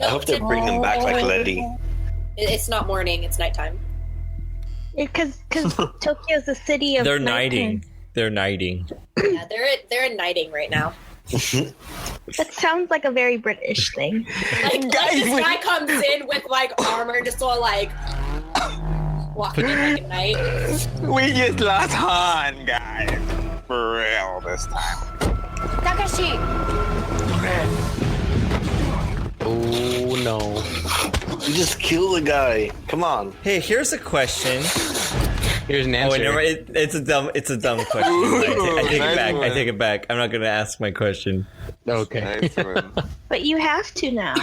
I hope they bring them back like Letty. It's not morning; it's nighttime. Because Tokyo's a city of. They're nighting. They're nighting. Yeah, they're in nighting right now. That sounds like a very British thing. Like this guy comes in with like armor, just all like walking in like at night. We just lost Han, guys. For real this time. Takashi. Oh no! You just killed the guy. Come on. Hey, here's a question. Here's an answer. Oh, never, it's a dumb question. I take it back. I take it back. I'm not gonna ask my question. Okay. But you have to now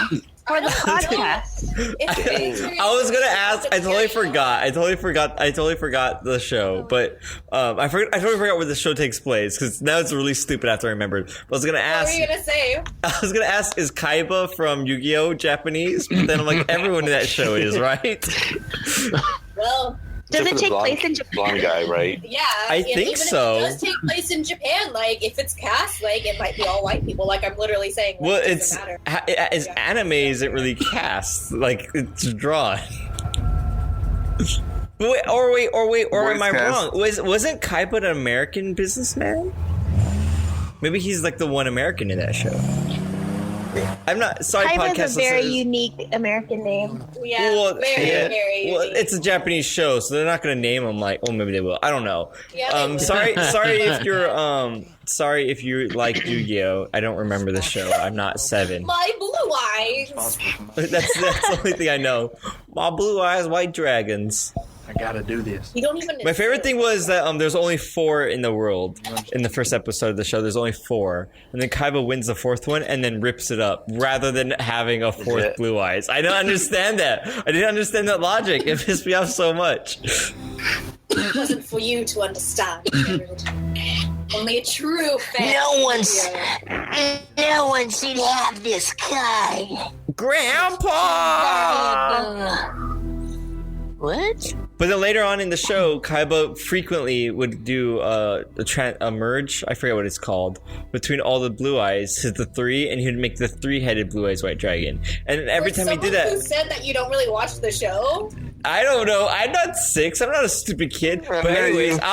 for the podcast. I was gonna ask. I totally forgot the show. But I totally forgot where the show takes place because now it's really stupid after I remembered. But I was gonna ask. What were you gonna say? I was gonna ask, is Kaiba from Yu-Gi-Oh! Japanese? But then I'm like, everyone in that show is, right? Well. Does it take place in Japan? Blonde guy, right? Yeah, I think even so. If it does take place in Japan, like if it's cast, like it might be all white people. Like I'm literally saying. Like, Well, it it's doesn't matter. anime isn't really cast, like it's drawn. Wait, or am I wrong? Wasn't Kaiba an American businessman? Maybe he's like the one American in that show. I'm not sorry. Kaiba's Podcast a very listeners. unique American name. Yeah, Well, very. Well, it's a Japanese show, so they're not going to name him like. Oh, maybe they will. I don't know. Yeah, they will. Sorry if you like Yu-Gi-Oh. I don't remember the show. I'm not 7. My blue eyes. That's the only thing I know. My blue eyes, white dragons. I gotta do this. You don't even. My favorite thing was that there's only 4 in the world. In the first episode of the show, there's only 4, and then Kaiba wins the 4th one and then rips it up rather than having a 4th blue eyes. I don't understand that. I didn't understand that logic. It pissed me off so much. It wasn't for you to understand. Only a true fan. No one should have this guy. Grandpa. What? But then later on in the show, Kaiba frequently would do a merge, I forget what it's called, between all the blue eyes to the three, and he would make the three-headed blue eyes white dragon. And every time he did that... Who said that you don't really watch the show? I don't know. I'm not 6. I'm not a stupid kid. But anyways, it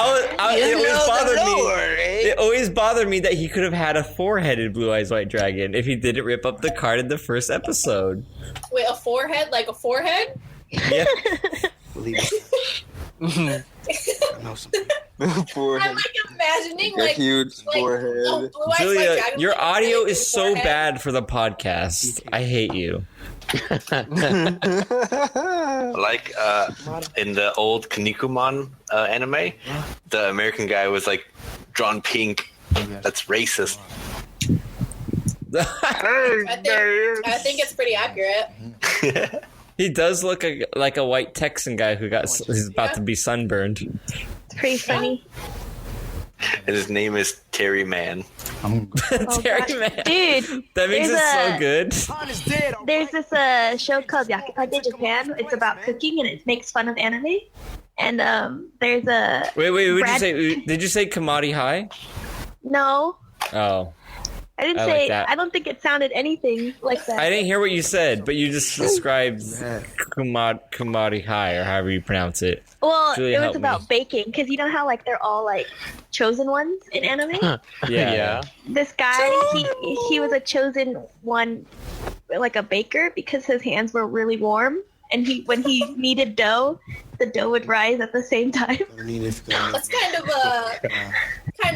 always bothered me that he could have had a 4-headed blue eyes white dragon if he didn't rip up the card in the first episode. Wait, a forehead? Like a forehead? Yeah. Forehead. I'm like imagining a huge forehead. Julia, your audio is so bad for the podcast. I hate you. Like in the old Kinnikuman anime, the American guy was like drawn pink. That's racist. I think it's pretty accurate. He does look like a white Texan guy who's about to be sunburned. It's pretty funny. And his name is Terry Man. Terry Man. Dude, That makes it so good. There's this show called Yakitate Japan. It's about cooking and it makes fun of anime. And there's a... Wait, did you say Kamari High? No. Oh. I didn't like say... that. I don't think it sounded anything like that. I didn't hear what you said, but you just described Kamari High, or however you pronounce it. Well, Julia, it was help about baking, because you know how like they're all like chosen ones in anime? Yeah. This guy, he was a chosen one, like a baker, because his hands were really warm. And when he kneaded dough, the dough would rise at the same time. That's kind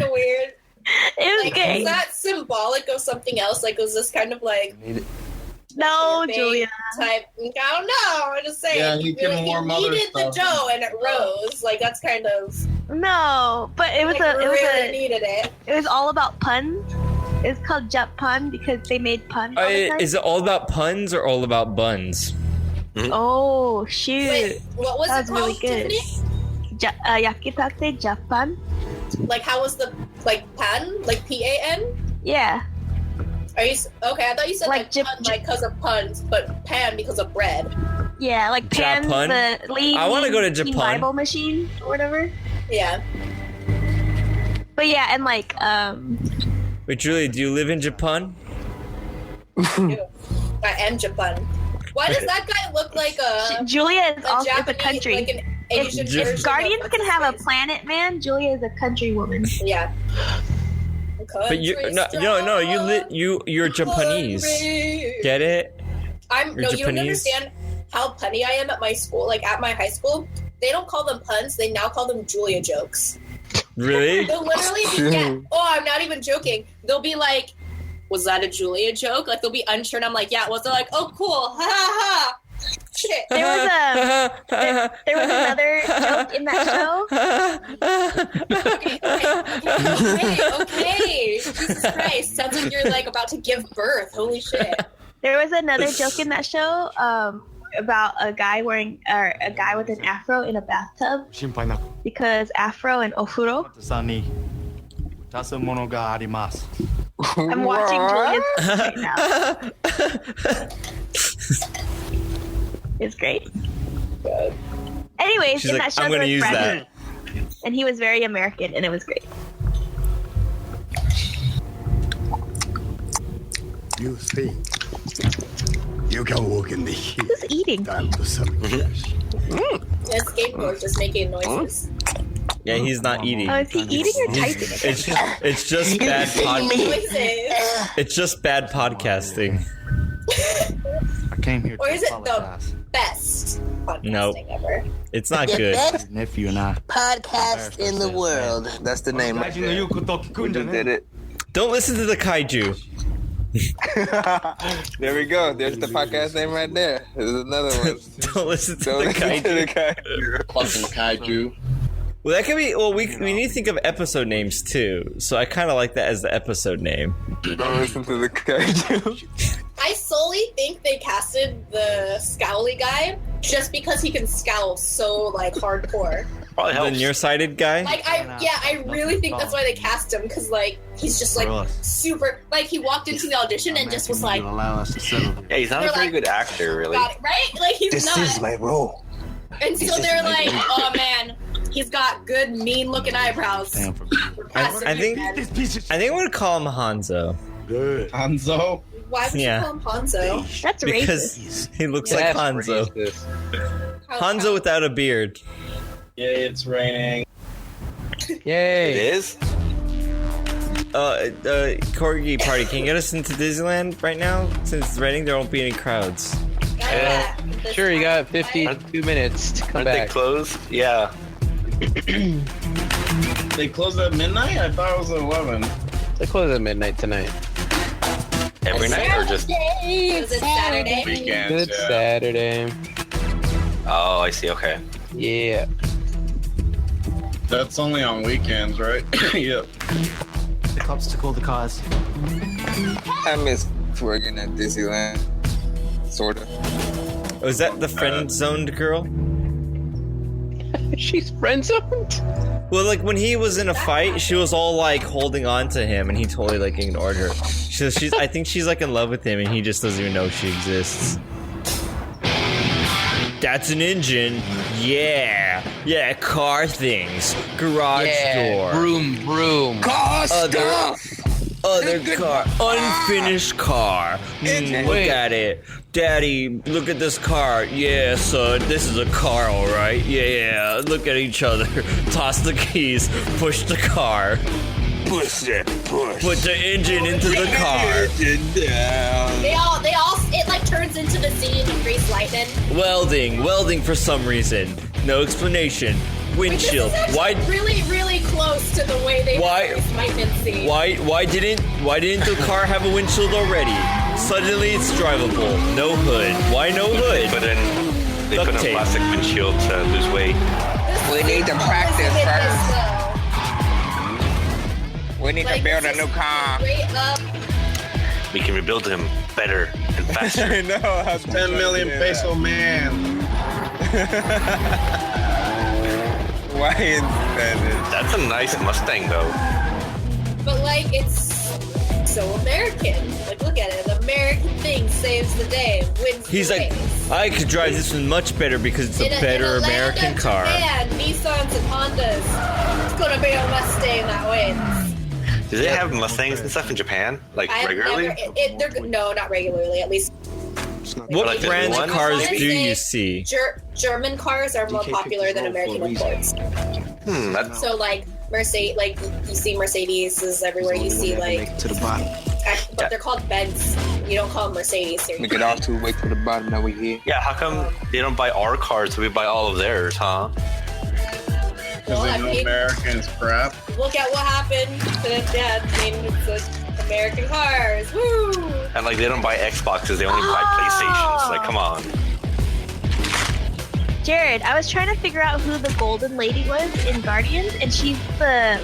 of weird. It was like, gay. Is that symbolic of something else? Like, was this kind of like... No, Julia. Type. I don't know. I'm just saying. Yeah, he can warm other kneaded the stuff. dough and it rose. Like, that's kind of... No, but it was needed it. It was all about puns. It's called Japan because they made puns all the time. Is it all about puns or all about buns? Oh, shoot. Wait, what was that it really called, good. Yakitate Japan. Like, how was the, like, pan? Like, P-A-N? Yeah. Are you... Okay, I thought you said, like pun, like, because of puns, but pan because of bread. Yeah, like Pan's Japan? the lean, I wanna go to lean Japan. Bible machine or whatever. Yeah. But yeah, and like, Wait, Julia, do you live in Japan? I am Japan. Why does that guy look like a... Julia is also Japanese, a country. Like an Asian version If of Guardians what's can have a planet man, Julia is a country woman. Yeah. But you're Japanese. Get it? You don't Japanese? understand how punny I am at my school. Like at my high school, they don't call them puns; they now call them Julia jokes. Really? They'll literally I'm not even joking. They'll be like, "Was that a Julia joke?" Like they'll be unsure, and I'm like, "Yeah." They're like, "Oh, cool, ha ha ha." Shit. There was another joke in that show. Okay. Jesus Christ. Sounds like you're like about to give birth. Holy shit. There was another joke in that show about a guy with an afro in a bathtub because afro and ofuro. I'm watching Julia's right now. It's great. Anyways, She's in like, that show I'm there gonna was use Brad that. Pitt, and he was very American, and it was great. You think you can walk in the heat? Who's eating? That skateboard's just making noises. Yeah, he's not eating. Oh, is he eating or typing? It's just bad It's just bad podcasting. I came here Or to is it the apologize. best podcasting Nope. ever? It's not The good. best Nephew and I. podcast in the world. That's the name right there. We just did it. Don't listen to the kaiju. There we go. There's the podcast name right there. There's another one. Don't listen to Don't the listen to the kaiju. Fucking kaiju. Well, that could be. Well, we need to think of episode names too. So I kind of like that as the episode name. Don't listen to the kaiju. I solely think they casted the scowly guy just because he can scowl so like hardcore. Probably The nearsighted guy. Like I really think that's why they cast him because like he's just like super like he walked into the audition and just was like Yeah, he's not a very good actor, really. got it, right? Like he's This not. is my role. And so they're like, oh man, he's got good, mean-looking eyebrows. I think I'm gonna call him Hanzo. Good. Hanzo? Why would you call him Hanzo? That's Because racist. he looks like Hanzo. Hanzo without a beard. Yeah, it's raining. Yay! It is? Corgi Party, can you get us into Disneyland right now? Since it's raining, there won't be any crowds. Yeah. Sure, you got 52 minutes to come Aren't back. they closed? Yeah. They closed at midnight? I thought it was at 11. They close at midnight tonight. Every night or just Is it Saturday? Weekends, It's yeah. Saturday. Oh, I see. Okay. Yeah. That's only on weekends, right? Yep. The cops took all the cars. I miss working at Disneyland. Sorta. Was that the friend-zoned girl? She's friend-zoned? Well, like when he was in a fight, she was all like holding on to him, and he totally like ignored her. She's I think she's like in love with him, and he just doesn't even know she exists. That's an engine. Yeah, car things, garage door, broom. Car other car, unfinished car. Look at it. Daddy, look at this car. Yeah, son, this is a car, all right. Yeah, look at each other. Toss the keys, push the car. Push it, push. Put the engine into the car. They all, it like turns into the scene in Grease Lightning. Welding for some reason. No explanation. Windshield. Why? Really, really close to the way they Grease Lightning scene. Why didn't the car have a windshield already? Suddenly it's drivable. No hood. Why no hood? They put in a plastic windshield to lose weight. We need to practice first. We need to build a new car. We can rebuild him better and faster. I know. 10 million peso man. Why is that? That's a nice Mustang, though. But like, it's so American. Like, look at it. The American thing saves the day. Wins He's the like, race. I could drive this one much better because it's a better in a American land of car. Japan, Nissans and Hondas. It's gonna be a Mustang that wins. Do they have Mustangs and stuff in Japan? Like, I've regularly? No, not regularly. At least. What Like the brands new of ones? cars I do say you see? German cars are more popular than American imports. That's... So like Mercedes, like you see Mercedes is everywhere. You see like to the bottom. but they're called Benz. You don't call them Mercedes here. We get off to way to the bottom. Now we here. Yeah, how come they don't buy our cars, so we buy all of theirs, huh? Because they know Americans crap. Look at what happened to them. Yeah, I mean, it's American cars. Woo! And like they don't buy Xboxes, they only buy PlayStations. Like, come on. Jared, I was trying to figure out who the golden lady was in Guardians, and she's the,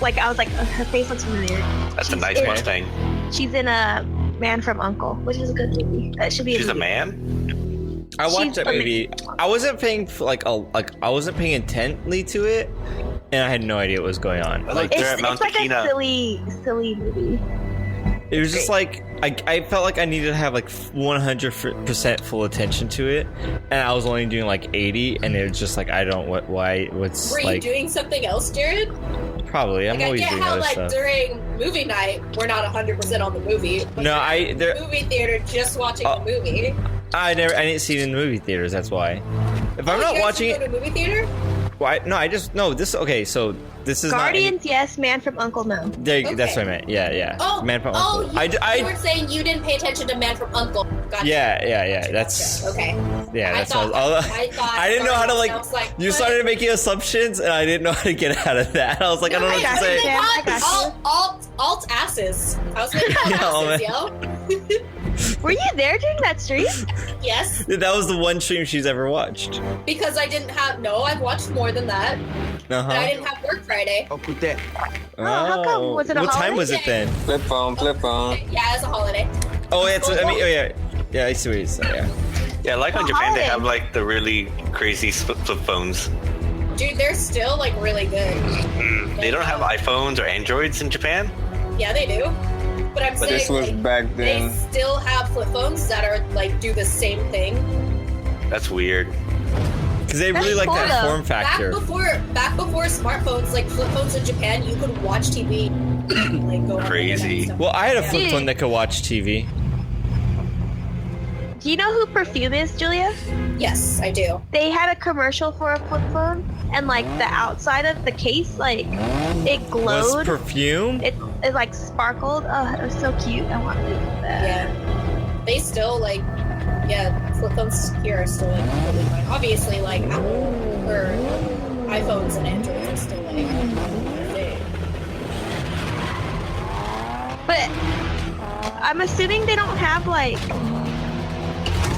like, I was like, her face looks familiar. That's a nice Mustang. She's in a Man from U.N.C.L.E., which is a good movie. That should be. She's a man. I watched that movie. I wasn't paying I wasn't paying intently to it, and I had no idea what was going on. Like they're at Mount It's like Tequila. a silly movie. It was just like I felt like I needed to have like 100% full attention to it, and I was only doing like 80, and it was just like I don't what's Were like you doing something else, Jared? probably I'm Like I always get doing how other like stuff. during movie night we're not 100% on the movie. But No, you're in the movie theater just watching the movie. I didn't see it in the movie theaters. That's why. If I'm not watching it, go to movie theater. why? No, I just no. This okay. So this is Guardians, yes. Man from U.N.C.L.E., no. not. That's what I meant. Yeah. Oh, Man from you, you were saying you didn't pay attention to Man from U.N.C.L.E. Gotcha. Yeah. That's Okay. yeah. That's I what thought I didn't know how to sounds like You started making assumptions, and I didn't know how to get out of that. I was like, I don't know what to say. Alt asses. I was making alt asses, yo. Were you there during that stream? Yes. That was the one stream she's ever watched. Because I didn't have I've watched more than that. Uh-huh. But I didn't have work Friday. I'll put that. how come? Was it a what time holiday? was it then? Flip phone. Yeah, it's a holiday. Oh, yeah. I see what you're saying. Yeah, like on Japan, they have like the really crazy flip phones. Dude, they're still like really good. They don't have iPhones or Androids in Japan? Yeah, they do. But I'm saying this was like, back then. they still have flip phones that are like do the same thing. That's weird. Because they really like that form factor. Back before smartphones, like flip phones in Japan, you could watch TV. Like go crazy. Well, I had a flip phone that could watch TV. Do you know who Perfume is, Julia? Yes, I do. They had a commercial for a flip phone, and like the outside of the case, like it glowed. Was Perfume? It like sparkled. Oh, it was so cute. I want to do that. Yeah, they still like. Yeah, flip phones here are still like totally fine. Obviously, like Apple or iPhones and Androids are still like big. But I'm assuming they don't have like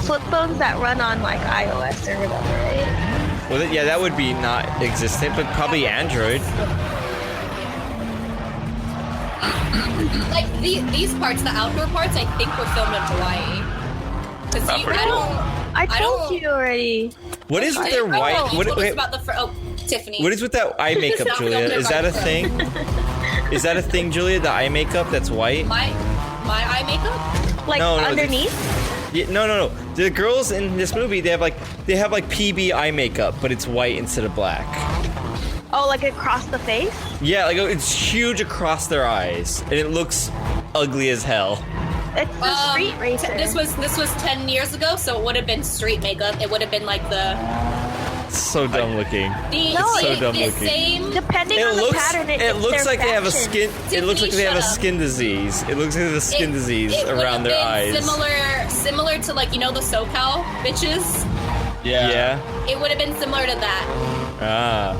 flip phones that run on like iOS or whatever, right? Well, yeah, that would be not existent, but probably Android. Like these parts, the outdoor parts, I think were filmed in Hawaii. Because I told you already. What is with their white? Tiffany. What is with that eye makeup, Julia? Is that a thing? Is that a thing, Julia? The eye makeup that's white? My eye makeup? Like underneath? No. The girls in this movie, they have like PB eye makeup, but it's white instead of black. Oh, like across the face? Yeah, like it's huge across their eyes, and it looks ugly as hell. It's the street racer. This was 10 years ago, so it would have been street makeup. It would have been like the so dumb looking. So dumb looking. Same. Depending on the pattern, it looks like they have a skin. It looks like they have a skin disease. It looks like they have a skin disease around their eyes. Similar to like the SoCal bitches. Yeah. It would have been similar to that. Ah.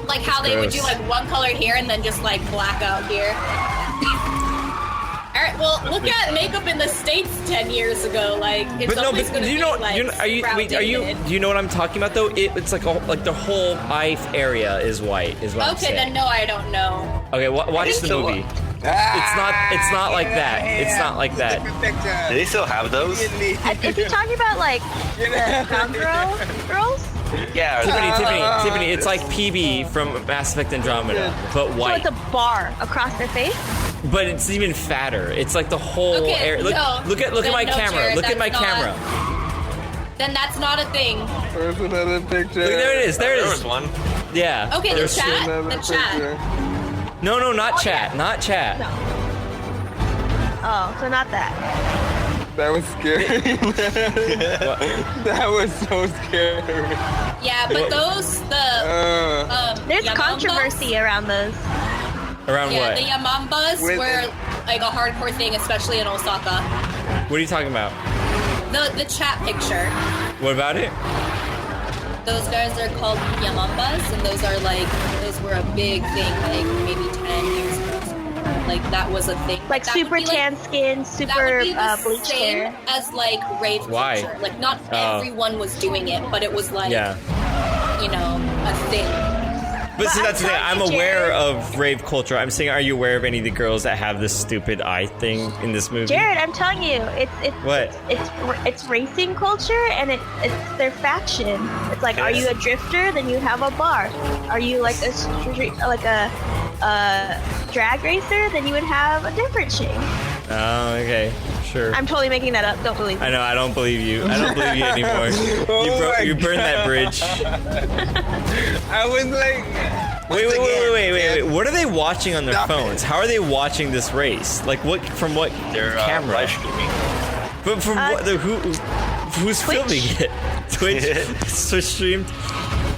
Like how they would do like one color here and then just like black out here. All right, well, look at makeup in the States 10 years ago. Like, it's always going to be like do you know what I'm talking about though? It's like the whole eye area is white. Is what I'm saying. Okay, then no, I don't know. Okay, watch the movie. It's not like that. It's not like that. Do they still have those? Is he talking about like the Cowgirl girls? Yeah. Tiffany, it's like PB from Mass Effect Andromeda, but white. So it's a bar across their face? But it's even fatter. It's like the whole area. Look at my camera. Jared, look at my camera. Then that's not a thing. There's another picture. Look, there it is. There was one. Yeah. Okay, the chat. No, not chat. Not chat. No. Oh, so not that. That was scary. That was so scary. Yeah, but there's controversy around those. Around what? what? The Yamambas were like a hardcore thing, especially in Osaka. What are you talking about? The chat picture. What about it? Those guys are called Yamambas, and those were a big thing, like maybe 10 years ago. Like that was a thing. Like that super tan skin, super bleached hair. As like rave culture. Like not everyone was doing it, but it was like a thing. But see, that's the thing. I'm aware of rave culture. I'm saying, are you aware of any of the girls that have this stupid eye thing in this movie? Jared, I'm telling you, what? It's racing culture, and it's their faction. It's like, are you a drifter? Then you have a bar. Are you like a drag racer? Then you would have a different shade. Oh, okay. Sure. I'm totally making that up. Don't believe me. I know. I don't believe you. I don't believe you anymore. You burned that bridge. I was like... Wait. What are they watching on their phones? How are they watching this race? Like, what? From what camera? Live streaming. But from what? Who's Twitch. filming it? Twitch? Twitch streamed?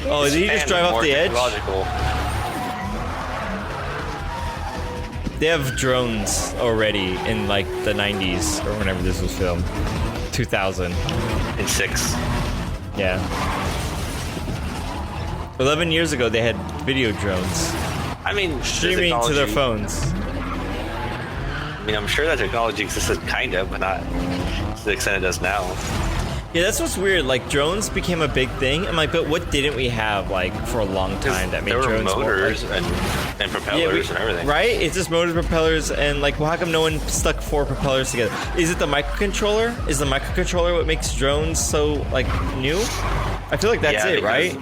Oh, did he just drive off the edge? Chronological. They have drones already in like the 90s or whenever this was filmed. 2006. Yeah. 11 years ago, they had video drones. I mean, streaming to their phones. I mean, I'm sure that technology existed kind of, but not to the extent it does now. Yeah, that's what's weird. Like, drones became a big thing. I'm like, but what didn't we have, like, for a long time that made drones there were motors more, and propellers and everything. Right? It's just motors, propellers, and, like, well, how come no one stuck 4 propellers together? Is it the microcontroller? Is the microcontroller what makes drones so, like, new? I feel like that's right?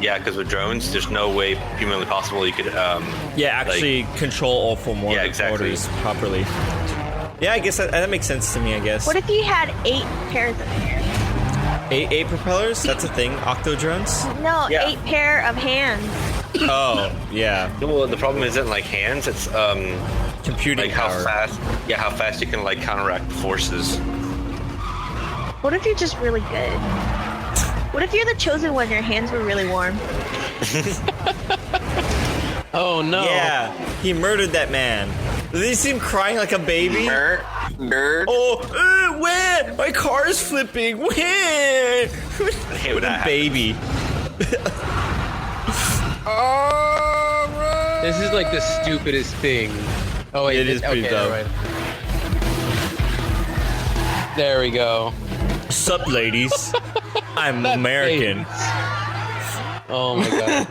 Yeah, because with drones, there's no way humanly possible you could... actually control all 4 motors properly. Yeah, I guess that makes sense to me, I guess. What if you had 8 pairs of hair? Eight propellers? That's a thing. Octo drones? No, Yeah. 8 pair of hands. Oh, yeah. Well, the problem isn't like hands. It's computing like how power. fast. Yeah, how fast you can like counteract forces. What if you're just really good? What if you're the chosen one? Your hands were really warm. Oh no! Yeah, he murdered that man. Did you see him crying like a baby? Nerd. Oh, where? My car is flipping. Where? What a baby. This is like the stupidest thing. Oh wait, It is pretty okay, dumb. never mind. There we go. Sup, ladies? I'm American. Oh my god.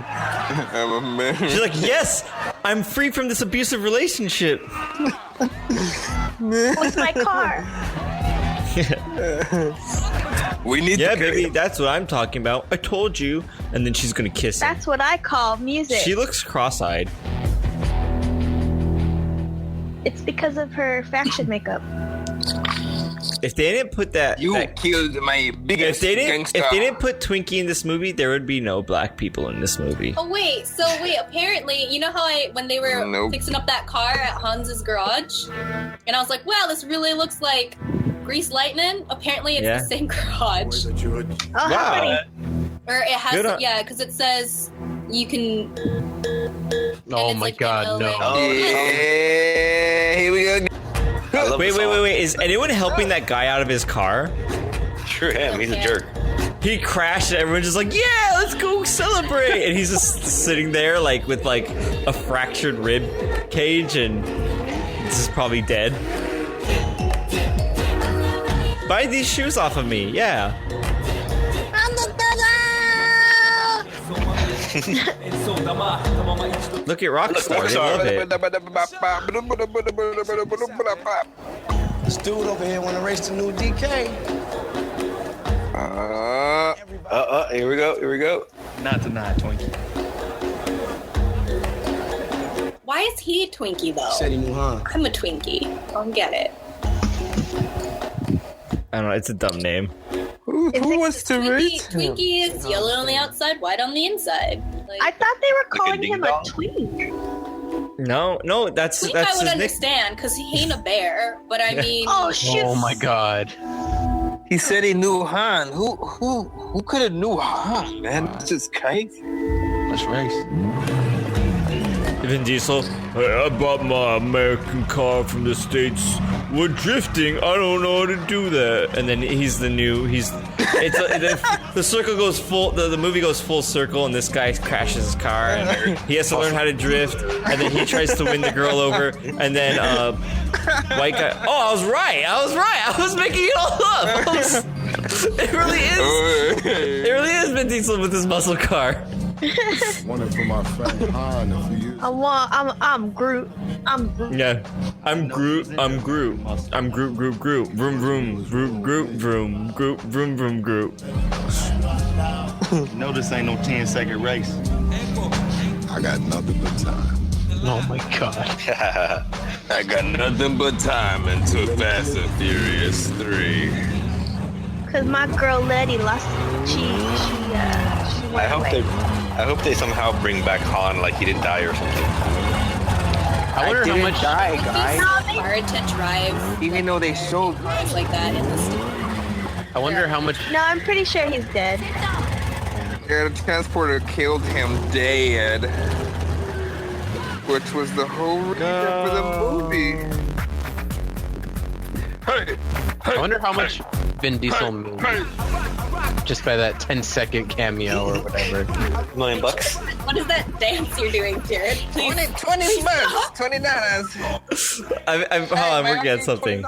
I'm American. She's like, yes, I'm free from this abusive relationship. What's my car? We need. Yeah, baby, that's what I'm talking about. I told you. And then she's gonna kiss him. That's what I call music. She looks cross-eyed. It's because of her faction makeup. If they didn't put that, killed my biggest gangster. If they didn't put Twinkie in this movie, there would be no black people in this movie. Oh wait, apparently, you know how when they were fixing up that car at Hans's garage, and I was like, wow, this really looks like Grease Lightning. Apparently, it's the same garage. Oh, how funny. Or it has, because it says you can. Oh my god, no! Yeah, here we go. Wait. Is anyone helping that guy out of his car? Sure him. He's a jerk. He crashed and everyone's just like, yeah, let's go celebrate. And he's just sitting there like with like a fractured rib cage and this is probably dead. Buy these shoes off of me. Yeah. Look at Rockstar. They love it. This dude over here want to race the new DK. Here we go. Not tonight, Twinkie. Why is he a Twinkie though? Said he knew, huh? I'm a Twinkie. I don't get it. I don't know. It's a dumb name. Who wants to race him? Twinkie is yellow on the outside, white on the inside. Like, I thought they were calling him a twink. No, that's Twink that's I would his understand because he ain't a bear, but I mean. Oh shit! Oh my god! He said he knew Han. Who could have knew Han, man? That's just crazy. Let's race. Vin Diesel, I bought my American car from the States. We're drifting. I don't know how to do that. And then the circle goes full, the movie goes full circle and this guy crashes his car and he has to learn how to drift and then he tries to win the girl over and then, white guy, I was right. I was making it all up. It really is Vin Diesel with his muscle car. One for my friend Han a few years. I'm Groot. I'm Groot. Yeah, I'm Groot. I'm Groot. Vroom vroom. Groot vroom. Groot vroom vroom Groot. No, this ain't no 10-second race. I got nothing but time. Oh my god! I got nothing but time until Fast and Furious 3. Cause my girl Letty lost. She went away. I hope they somehow bring back Han like he didn't die or something. I wonder how much. Die, guys. Hard to drive. Even though they showed Things like that in this. I wonder how much. No, I'm pretty sure he's dead. the transporter killed him dead, which was the whole reason for the movie. I wonder how much Vin Diesel made just by that 10-second cameo or whatever. $1 million? What is that dance you're doing, Jared? Please. $20 $20. Hold on, we're getting something.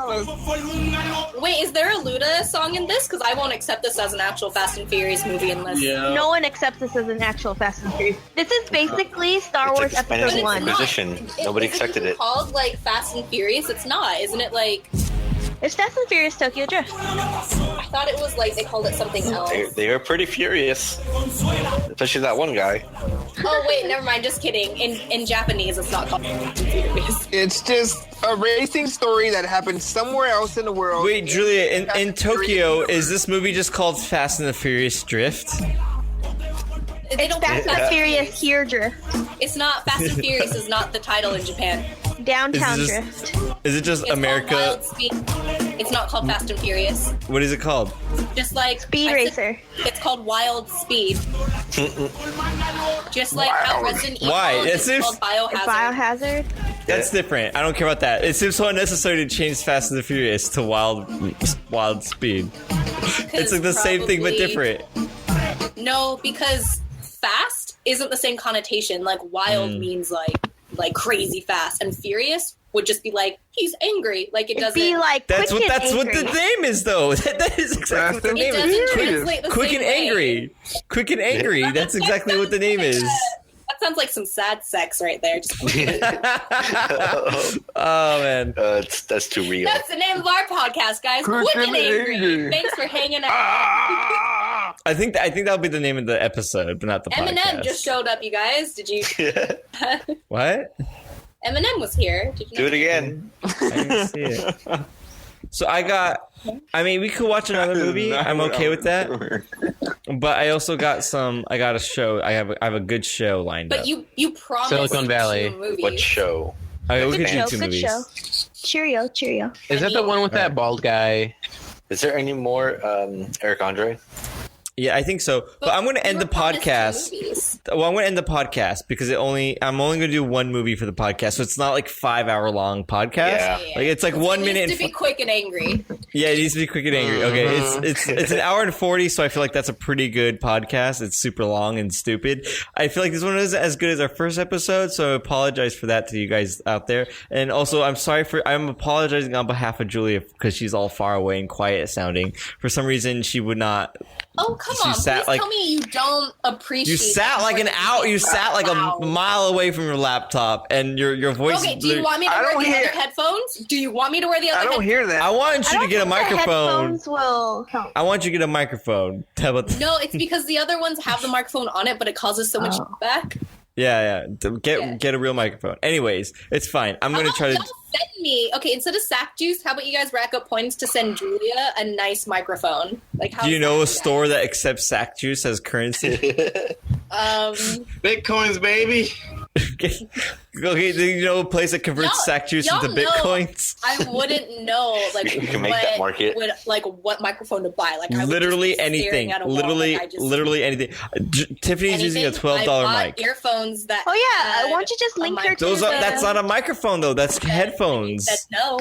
Wait, is there a Luda song in this? Because I won't accept this as an actual Fast and Furious movie unless... No one accepts this as an actual Fast and Furious. This is basically Star Wars Episode 1. Musician. Nobody accepted it. Called like Fast and Furious? It's not, isn't it? Like it's Fast and Furious Tokyo Drift. I thought it was like they called it something else. They are pretty furious, especially that one guy. Oh wait, never mind. Just kidding. In Japanese, it's not called Furious. It's just a racing story that happened somewhere else in the world. Wait, Julia, in Tokyo, is this movie just called Fast and the Furious Drift? It's Fast and Furious Here Drift. It's not Fast and Furious. Is not the title in Japan. Downtown Drift. Is it just It's America? called Wild Speed. It's not called Fast and Furious. What is it called? Just like Speed Racer. It's called Wild Speed. Just like how Resident Evil Why? is called Biohazard. Biohazard? That's different. I don't care about that. It seems so unnecessary to change Fast and the Furious to Wild Speed. It's like the same thing but different. No, because fast isn't the same connotation. Like wild means like crazy fast, and furious would just be like he's angry. Like it doesn't. Be like That's quick what and angry. the name is, though. That is exactly what the name is. Translate the Quick same and angry. Quick and angry. That's exactly what the name is. That sounds like some sad sex right there. Just Oh man, that's too real. That's the name of our podcast, guys. Quick and angry. Thanks for hanging out. I think that'll be the name of the episode, but not the Eminem podcast. just showed up, you guys. Did you? What? Eminem was here. Did you Do it again. I didn't see it. So I mean, we could watch another movie. I'm okay with that. But I also got a show. I have a good show lined up. But you promised Silicon Valley. 2 movies. What show? I will Good get you show, 2 good movies. show. Cheerio. Is that the one with that bald guy? Is there any more Eric Andre? Yeah, I think so. But I'm going to end the podcast. Well, I'm going to end the podcast because I'm only going to do 1 movie for the podcast, so it's not like 5-hour-long podcast. Yeah. Like it's like 1 minute. It needs to be quick and angry. Yeah, it needs to be quick and angry. Okay, it's an hour and 40, so I feel like that's a pretty good podcast. It's super long and stupid. I feel like this one isn't as good as our first episode, so I apologize for that to you guys out there. And also, I'm apologizing on behalf of Julia because she's all far away and quiet sounding. For some reason, she would not. Oh, come on. Please tell me you don't appreciate You sat like an hour. You sat like a mile away from your laptop, and your voice. Okay, do you want me to wear the other headphones? Do you want me to wear the other headphones? I don't hear that. I want you to get a microphone. Headphones will help. I want you to get a microphone. How about No, it's because the other ones have the microphone on it, but it causes so much feedback. Yeah. Get a real microphone. Anyways, it's fine. I'm gonna try to. Don't send me. Okay, instead of sack juice, how about you guys rack up points to send Julia a nice microphone? Like, how? Do you know a store that accepts sack juice as currency? Bitcoins, baby. Okay, do you know a place that converts sack juice into bitcoins? I wouldn't know, like, You can make that market. What microphone to buy. Like, I would Literally just be staring anything. at a wall, Literally, like, I just- literally anything. Tiffany's using a anything. $12 I bought mic. earphones that. Oh yeah, had why don't you just link her to Those the... that's not a microphone though. That's headphones. Said no,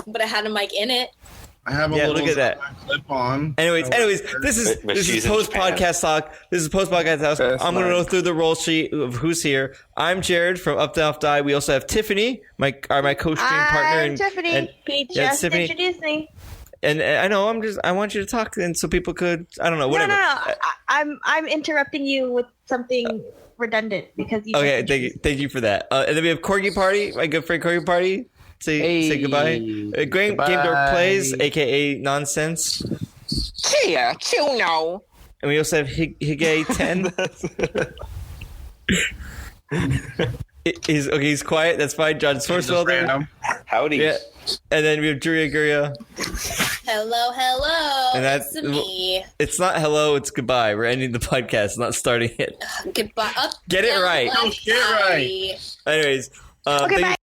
but it had a mic in it. I have a Yeah, little look at that. clip on. Anyways, this is post podcast talk. This is post podcast talk. I'm going to go through the roll sheet of who's here. I'm Jared from Up Down Up Die. We also have Tiffany, my co-stream partner. I'm Tiffany. He just introduced me. And I know I want you to talk, and so people could. I don't know. Whatever. No. I'm interrupting you with something redundant because you. Okay, thank you for that. And then we have Corgi Party, my good friend Corgi Party. Say goodbye. Game Dork Plays, aka Nonsense. Yeah, chill now. And we also have Hige 10. He's quiet. That's fine. John Sourcewell. Howdy. Yeah. And then we have Julia Guria. Hello. And that's me. It's not hello. It's goodbye. We're ending the podcast, not starting it. Goodbye. Get it right. Get right. Anyways. Okay, thank bye.